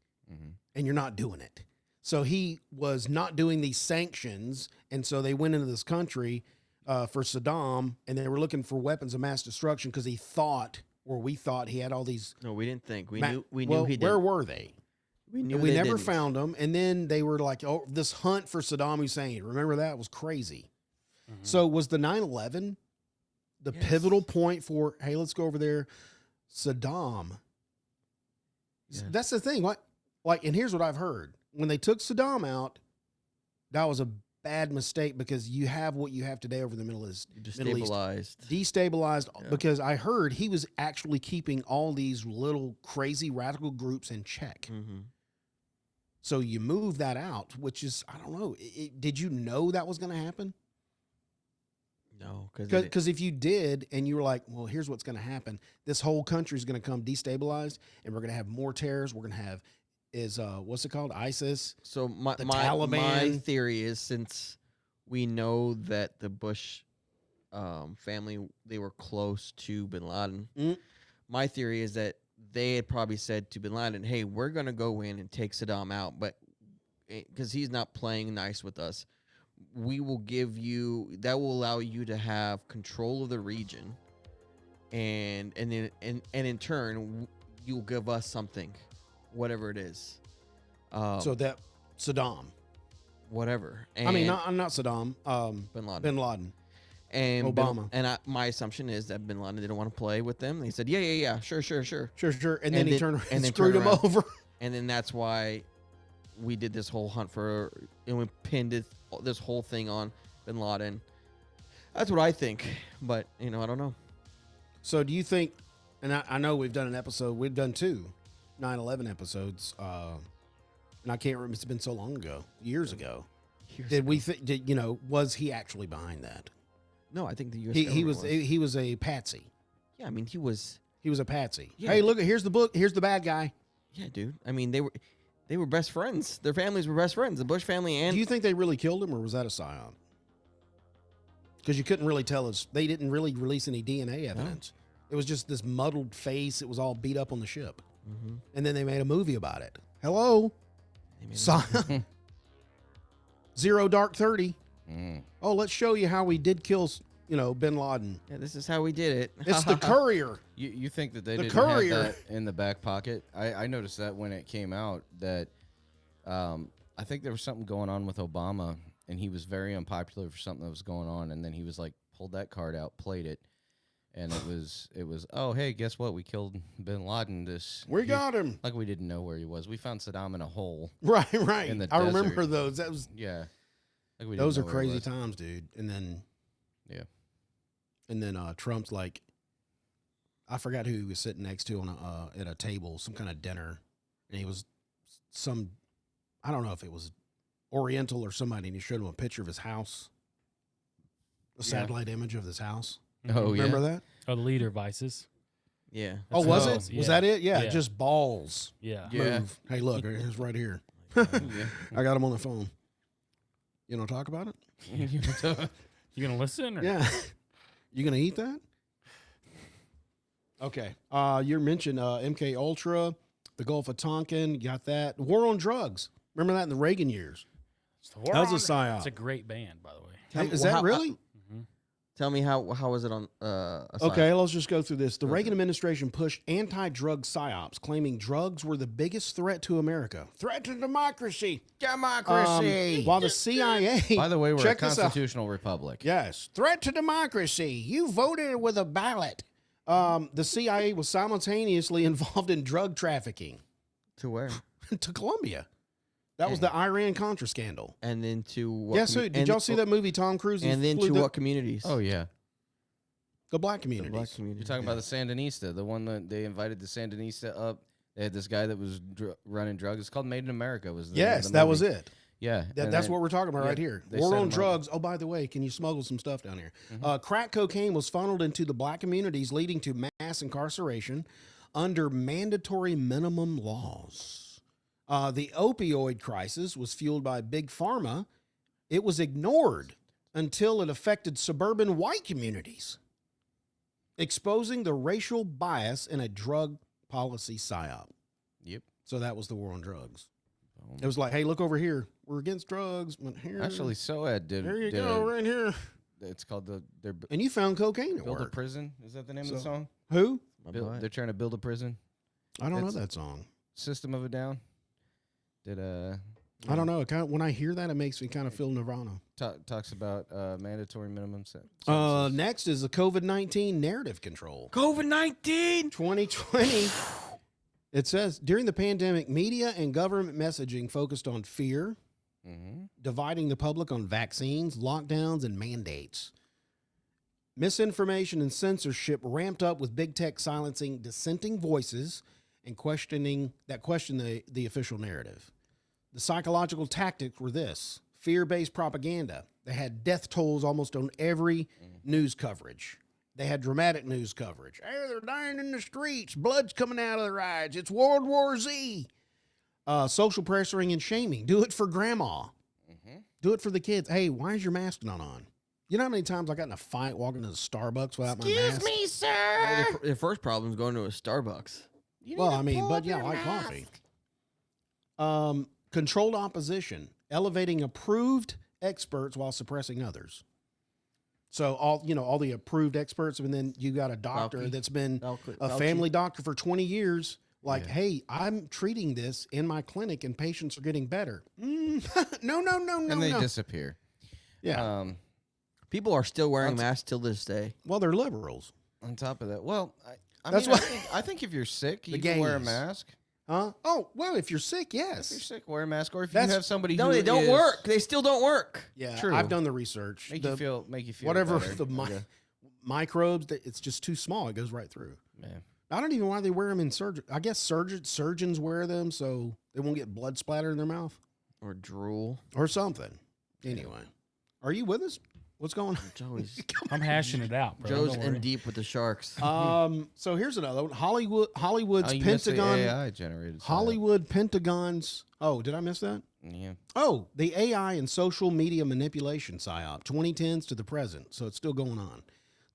and you're not doing it. So he was not doing these sanctions, and so they went into this country for Saddam, and they were looking for weapons of mass destruction because he thought, or we thought, he had all these. No, we didn't think. We well, knew he did. Where were they? We knew And we they never didn't. found them. And then they were like, oh, this hunt for Saddam Hussein. Remember that? It was crazy. So was the 9/11 the pivotal point for, hey, let's go over there? Saddam. Yes. That's the thing. Like, and here's what I've heard. When they took Saddam out, that was a bad mistake because you have what you have today over the Middle East. Destabilized because I heard he was actually keeping all these little crazy radical groups in check. So you move that out, which is, I don't know. Did you know that was going to happen? No, because if you did and you were like, well, here's what's going to happen. This whole country is going to come destabilized and we're going to have more terrors. We're going to have what's it called? ISIS. So my Taliban. My theory is, since we know that the Bush family, they were close to bin Laden, my theory is that they had probably said to bin Laden, hey, we're going to go in and take Saddam out, but because he's not playing nice with us, we will give you, that will allow you to have control of the region, and in turn you'll give us something, whatever it is. So that Saddam, whatever. And I mean, I'm not Saddam. bin Laden. Bin Laden. And Obama. My assumption is that bin Laden didn't want to play with them. He said, yeah, sure. And then he turned around and screwed him around. over. And then that's why we did this whole hunt for, and we pinned this whole thing on bin Laden. That's what I think, but I don't know. So do you think, and I know we've done we've done 2 9/11 episodes, and I can't remember, it's been so long ago, years ago. Was he actually behind that? No, I think the U.S. He was a patsy. Yeah, I mean, he was a patsy. Yeah. Hey, look, here's the book. Here's the bad guy. Yeah, dude. I mean, they were best friends. Their families were best friends. The Bush family and. Do you think they really killed him, or was that a psyop? Because you couldn't really tell us. They didn't really release any DNA evidence. No. It was just this muddled face. It was all beat up on the ship. And then they made a movie about it. Hello? Zero Dark 30. Oh, let's show you how we did kill, bin Laden. Yeah, this is how we did it. It's the Courier. You think that they The didn't Courier. have that in the back pocket? I noticed that when it came out that I think there was something going on with Obama, and he was very unpopular for something that was going on, and then he was like, pulled that card out, played it, and it was oh, hey, guess what? We killed bin Laden. We got him. Like we didn't know where he was. We found Saddam in a hole. Right. In the I desert. remember those. That was Like we those are didn't know where he crazy was. times, dude. And then Trump's like, I forgot who he was sitting next to at a table, some kind of dinner, and he was I don't know if it was Oriental or somebody, and he showed him a picture of his house, a satellite image of his house. Oh, Remember that? Oh, the leader vices. Yeah. Oh, was Oh, it? yeah. Was that it? Yeah, Yeah. just balls. Yeah. Yeah. Move. Hey, look, it's right here. Yeah. I got him on the phone. You want to talk about it? You gonna listen? Or? Yeah. You gonna eat that? Okay. You mentioned MK Ultra, the Gulf of Tonkin. You got that. War on drugs. Remember that in the Reagan years? That was a psyop. It's a great band, by the way. Hey, is that really? Tell me how was it on? Okay, let's just go through this. The Reagan administration pushed anti-drug psyops, claiming drugs were the biggest threat to America. Threat to democracy. Democracy. While the CIA. By the way, we're a check this out. constitutional republic. Yes. Threat to democracy. You voted with a ballot. The CIA was simultaneously involved in drug trafficking To where? to Colombia. That was the Iran-Contra scandal. And then to what? Yes, sir. Did y'all see that movie, Tom Cruise? And then to what communities? Oh yeah. The black The communities. black community. You're talking about the Sandinista, the one that they invited the Sandinista up. They had this guy that was running drugs. It's called Made in America. Was the name of Yes, the that movie. was it. Yeah, That's what we're talking about yeah, right here. they War set on him up. drugs. Oh, by the way, can you smuggle some stuff down here? Crack cocaine was funneled into the black communities, leading to mass incarceration under mandatory minimum laws. The opioid crisis was fueled by big pharma. It was ignored until it affected suburban white communities, exposing the racial bias in a drug policy psyop. Yep. So that was the war on drugs. It was like, hey, look over here. We're against drugs. But here, Actually, SOAD did. here you did go, a- right here. It's called they're And you found cocaine at build a work. prison. Is that the name of the So- song? Who? They're trying to build a prison. I don't know It's- that song. System of a Down. Did I don't know. It kind of, when I hear that, it makes me kind of feel Nirvana. talks about mandatory minimum sentences. Next is the COVID-19 narrative control. COVID-19. 2020. It says during the pandemic, media and government messaging focused on fear, dividing the public on vaccines, lockdowns, and mandates. Misinformation and censorship ramped up with big tech silencing dissenting voices and question the official narrative. The psychological tactics were this: fear-based propaganda. They had death tolls almost on every news coverage. They had dramatic news coverage. Hey, they're dying in the streets. Blood's coming out of their eyes. It's World War Z. Social pressuring and shaming. Do it for grandma. Do it for the kids. Hey, why is your mask not on? You know how many times I got in a fight walking to the Starbucks without my mask? Excuse me, sir. The first problem is going to a Starbucks. Well, I mean, but yeah, I like coffee. Controlled opposition, elevating approved experts while suppressing others. So all the approved experts, and then you got a doctor Fauci. that's been a Fauci. family doctor for 20 years. Like, hey, I'm treating this in my clinic, and patients are getting better. No. And they disappear. Yeah. People are still wearing masks till this day. Well, they're liberals. On top of that, well, That's mean, why- I think if you're sick, you The can wear a gays. mask. Huh? Oh, well, if you're sick, If you're yes. sick, wear a mask. Or if That's- you have somebody No, who they don't is- work. They still don't work. Yeah, True. I've done the research. Make The- you feel whatever better. the microbes, it's just too small. It goes right through. Man. I don't even know why they wear them in surgery. I guess surgeons wear them so they won't get blood splatter in their mouth Or drool. or something. Anyway, are you with us? What's going Joey's, I'm hashing it out, bro. Joe's Don't worry. in deep with the sharks. on? So here's another one. Hollywood's Oh, you missed the Pentagon. AI generated. stuff. Hollywood Pentagon's. Oh, did I miss that? Yeah. Oh, the AI and social media manipulation PSYOP, 2010s to the present. So it's still going on.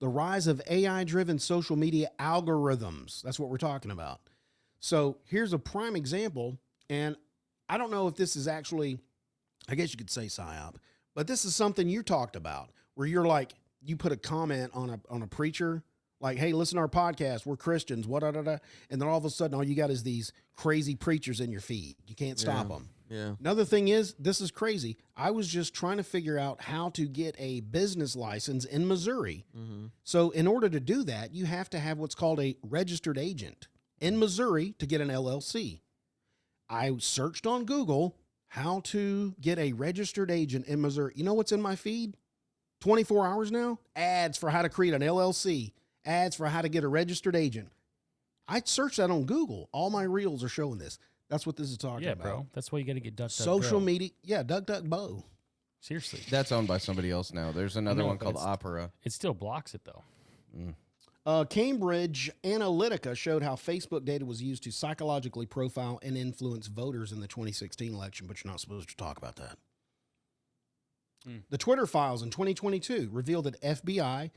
The rise of AI-driven social media algorithms. That's what we're talking about. So here's a prime example, and I don't know if this is actually, I guess you could say PSYOP, but this is something you talked about, where you're like, you put a comment on a preacher, like, hey, listen to our podcast, we're Christians, what, and then all of a sudden, all you got is these crazy preachers in your feed. You can't stop them. Yeah. Another thing is, this is crazy. I was just trying to figure out how to get a business license in Missouri. So in order to do that, you have to have what's called a registered agent in Missouri to get an LLC. I searched on Google how to get a registered agent in Missouri. You know what's in my feed? 24 hours now? Ads for how to create an LLC. Ads for how to get a registered agent. I searched that on Google. All my reels are showing this. That's what this is talking Yeah, about. bro. That's why you got to get Social media. Yeah, DuckDuckBo. Seriously, That's owned by somebody else now. There's another know, one but called it's- Opera. it still blocks it though. Cambridge Analytica showed how Facebook data was used to psychologically profile and influence voters in the 2016 election, but you're not supposed to talk about that. The Twitter files in 2022 revealed that FBI,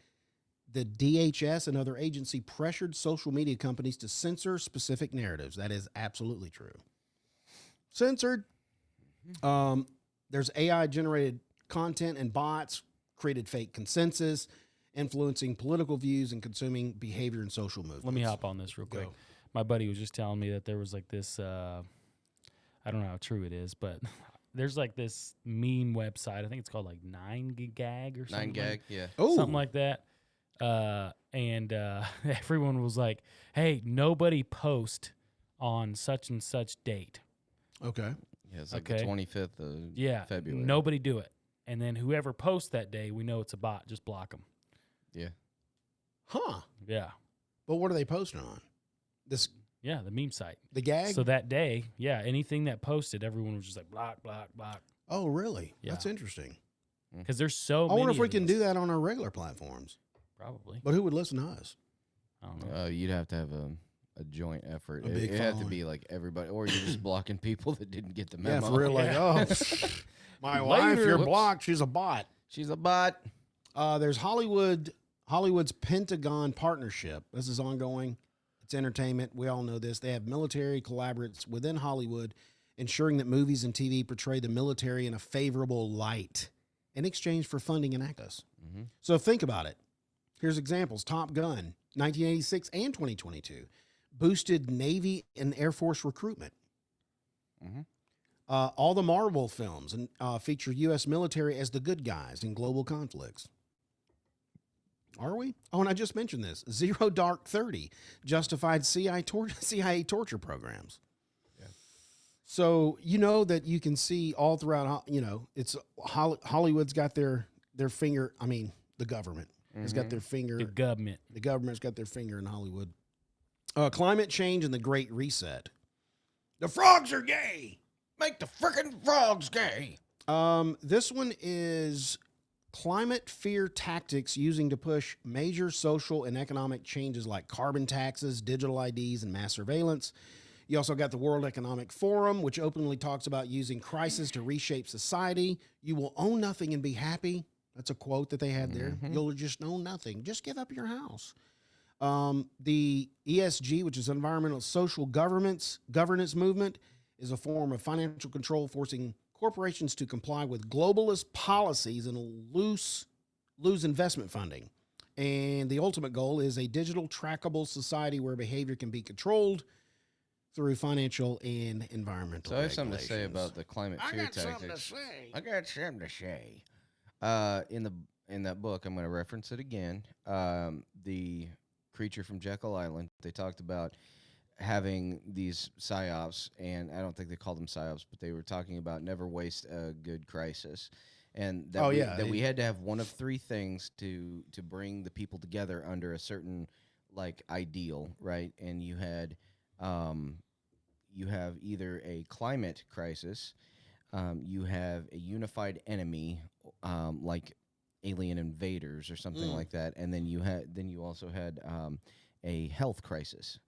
the DHS, and other agency pressured social media companies to censor specific narratives. That is absolutely true. Censored. There's AI-generated content and bots, created fake consensus, influencing political views and consuming behavior in social movements. Let me hop on this real quick. Go. My buddy was just telling me that there was like this. I don't know how true it is, but there's like this meme website. I think it's called like 9gag or something. 9gag, yeah. Oh, Something like that. And everyone was like, "Hey, nobody post on such and such date." okay. Yeah, it's like Okay. the 25th of Yeah, February. nobody do it. And then whoever posts that day, we know it's a bot. Just block them. Yeah. Huh. Yeah, But what are they posting on? This yeah, the meme site. the gag? So that day, yeah, anything that posted, everyone was just like block, block, block. Oh, really? Yeah. That's interesting. Because there's so I many. wonder if we of can these. do that on our regular platforms. Probably. But who would listen to us? I don't know. You'd have to have a joint effort. A big It had to following. be like everybody, or you're just blocking people that didn't get the Yeah, memo. for real. Like, Yeah. oh, my wife, Later. you're Whoops. blocked. She's a bot. She's a bot. There's Hollywood's Pentagon partnership. This is ongoing. It's entertainment. We all know this. They have military collaborates within Hollywood, ensuring that movies and TV portray the military in a favorable light in exchange for funding and access. So think about it. Here's examples. Top Gun, 1986 and 2022, boosted Navy and Air Force recruitment. All the Marvel films and feature U.S. military as the good guys in global conflicts. Are we? Oh, and I just mentioned this. Zero Dark 30 justified CIA torture programs. Yeah. So you know that you can see all throughout. You know, it's Hollywood's got their finger. I mean, the government has got their finger. The government. The government's got their finger in Hollywood. Climate change and the Great Reset. The frogs are gay. Make the frickin' frogs gay. This one is climate fear tactics using to push major social and economic changes like carbon taxes, digital IDs, and mass surveillance. You also got the World Economic Forum, which openly talks about using crisis to reshape society. You will own nothing and be happy. That's a quote that they had there. You'll just own nothing. Just give up your house. The ESG, which is Environmental Social Governance Movement, is a form of financial control forcing corporations to comply with globalist policies and lose investment funding. And the ultimate goal is a digital trackable society where behavior can be controlled through financial and environmental So I have something to regulations. say about the climate fear tactics. I got something to say. In that book, I'm going to reference it again. The creature from Jekyll Island, they talked about having these psyops, and I don't think they called them psyops, but they were talking about never waste a good crisis, and that we had to have one of three things to bring the people together under a certain like ideal, right? And you have either a climate crisis, you have a unified enemy, like alien invaders or something like that, and then you also had a health crisis.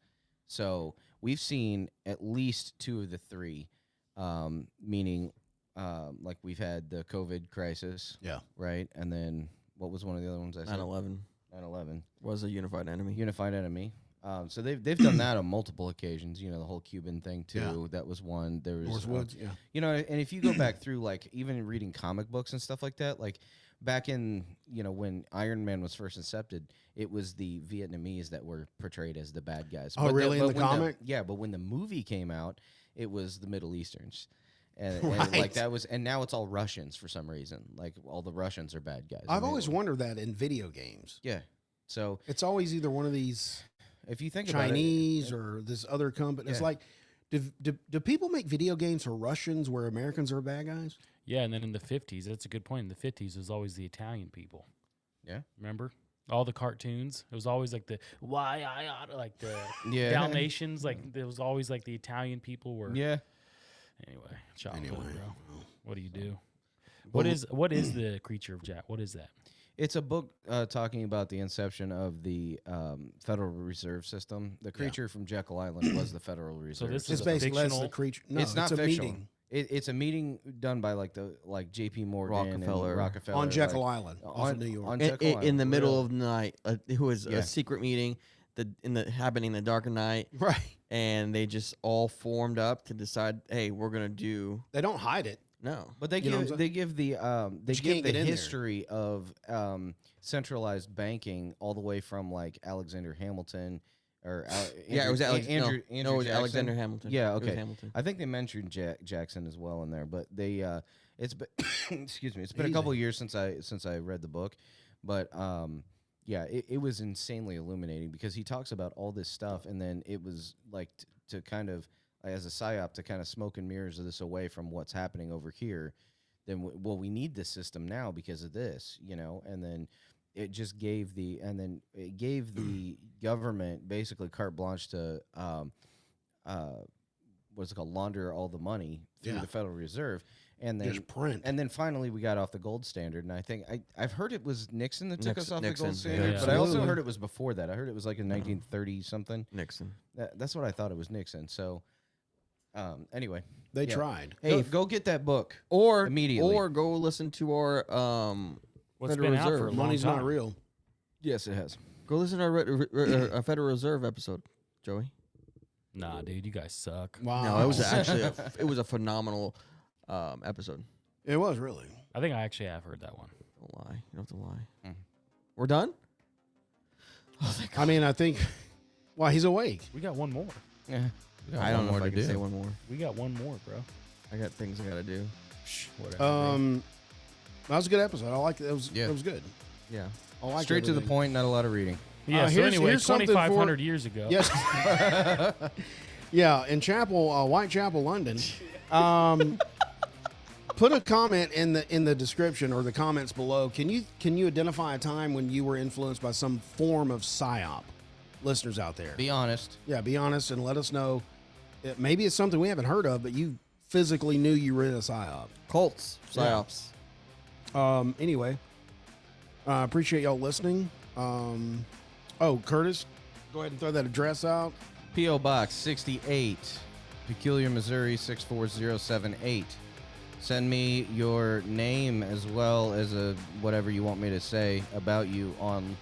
So we've seen at least two of the three, meaning like we've had the COVID crisis, right, and then what was one of the other ones I said? 9/11. 9/11 was a unified enemy. Unified enemy. So they've done that on multiple occasions. You know, the whole Cuban thing too. Yeah. That was one. There was Northwoods, you know, and if you go back through like even reading comic books and stuff like that, like back in, you know, when Iron Man was first incepted, it was the Vietnamese that were portrayed as the bad guys. Oh, really? In the comic? But when the movie came out, it was the Middle Easterns. And like that was, and now it's all Russians for some reason. Like all the Russians are bad guys. I've always wondered that in video games. Yeah. So it's always either one of these if you think Chinese or this other company. It's like, do people make video games for Russians where Americans are bad guys? Yeah, and then in the 50s, that's a good point. In the 50s, it was always the Italian people. Yeah. Remember? All the cartoons. It was always like the like the Dalmatians. Like it was always like the Italian people were. Yeah. Anyway, bro. What do you do? What is the creature of Jack? What is that? It's a book talking about the inception of the Federal Reserve System. The creature from Jekyll Island was the Federal Reserve. So this is basically that's the creature. No, it's not a fictional. meeting. It's a meeting done by like J.P. Morgan and Rockefeller on Jekyll Island, off of New York. On Jekyll Island, in the middle of the night. It was a secret meeting happening in the dark of night. Right. And they just all formed up to decide, hey, we're gonna do. They don't hide it. No, but they give the history of centralized banking all the way from like Alexander Hamilton or it was Andrew it was Alexander Hamilton. Yeah, okay. Hamilton. I think they mentioned Jackson as well in there, but they it's been excuse me, it's been a couple of years since I read the book, but it was insanely illuminating because he talks about all this stuff, and then it was like to kind of as a PSYOP to kind of smoke and mirrors this away from what's happening over here. Then we need this system now because of this, you know, and then it just gave the government basically carte blanche to what's it called, launder all the money through the Federal Reserve, and then just print. And then finally we got off the gold standard, and I think I've heard it was Nixon that took us off the gold standard, yeah. but I also heard it was before that. I heard it was like in 1930 something. Nixon. That's what I thought it was Nixon. So anyway, they tried. Hey, go get that book immediately, or go listen to our What's Federal been out Reserve. for a long Money's time. not real. Yes, it has. Go listen to our Federal Reserve episode. Joey? Nah, dude, you guys suck. Wow. No, it was actually it was a phenomenal episode. It was really. I think I actually have heard that one. Don't lie. You don't have to lie. We're done? I mean, I think. Well, he's awake. We got one more. Yeah. I don't know if I can say one more. We got one more, bro. I got things I got to do. Whatever. bro. That was a good episode. I like it. It was good. Yeah. I like Straight to the point, not a lot of reading. Yeah, so here's anyway, something for- 2,500 years ago. Yes. Yeah, in Whitechapel, London. Put a comment in the description or the comments below. Can you identify a time when you were influenced by some form of PSYOP? Listeners out there, Be honest. yeah, be honest and let us know. Maybe it's something we haven't heard of, but you physically knew you were in a PSYOP. Colts. Psyops. Anyway, appreciate y'all listening. Curtis, go ahead and throw that address out. P.O. Box 68, Peculiar, Missouri 64078. Send me your name as well as whatever you want me to say about you on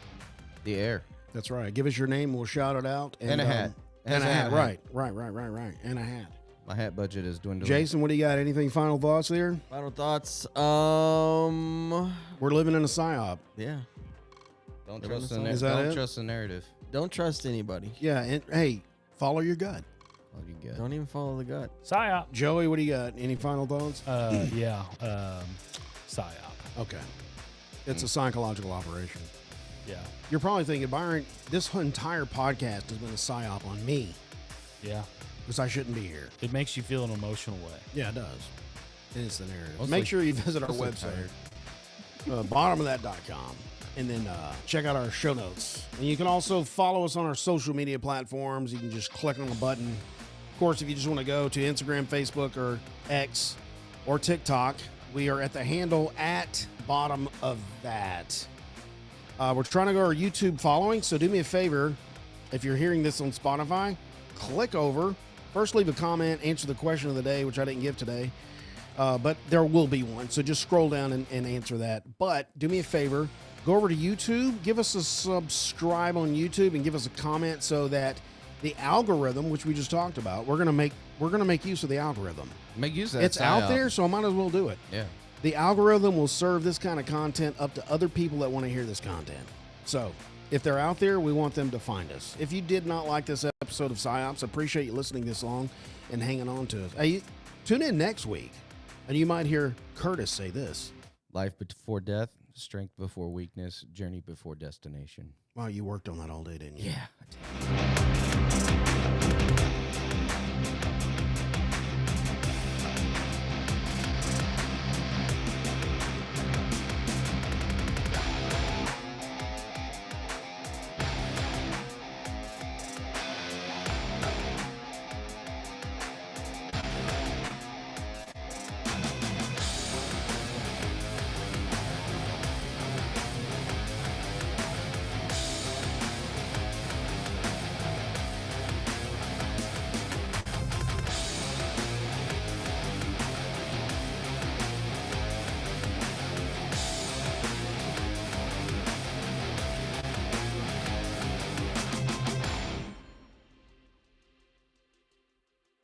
the air. That's right. Give us your name. We'll shout it out. And a hat. And a Has a hat. hat. Right. And a hat. My hat budget is dwindling. Jason, what do you got? Anything final thoughts there? Final thoughts. We're living in a PSYOP. Yeah. Don't Is trust the that don't it? trust the narrative. Don't trust anybody. Yeah. And hey, follow your gut. All you get. Don't even follow the gut. PSYOP. Joey, what do you got? Any final thoughts? Yeah. PSYOP. Okay. It's a psychological operation. Yeah. You're probably thinking, Byron, this entire podcast has been a PSYOP on me Yeah. because I shouldn't be here. It makes you feel an emotional way. Yeah, it does. It's the narrative. Mostly- Make sure you visit our mostly website, bottomofthat.com, and then check out our show notes. And you can also follow us on our social media platforms. You can just click on the button. Of course, if you just want to go to Instagram, Facebook, or X, or TikTok, we are at the handle at bottom of that. We're trying to go our YouTube following, so do me a favor. If you're hearing this on Spotify, click over. First, leave a comment, answer the question of the day, which I didn't give today. But there will be one, so just scroll down and answer that. But do me a favor, go over to YouTube, give us a subscribe on YouTube, and give us a comment so that the algorithm, which we just talked about, we're gonna make use of the algorithm. Make use of that. It's out PSYOP. there, so I might as well do it. Yeah. The algorithm will serve this kind of content up to other people that want to hear this content. So if they're out there, we want them to find us. If you did not like this episode of PSYOPs, appreciate you listening this long and hanging on to us. Hey, tune in next week, and you might hear Curtis say this. Life before death, strength before weakness, journey before destination. Wow, you worked on that all day, didn't you? Yeah.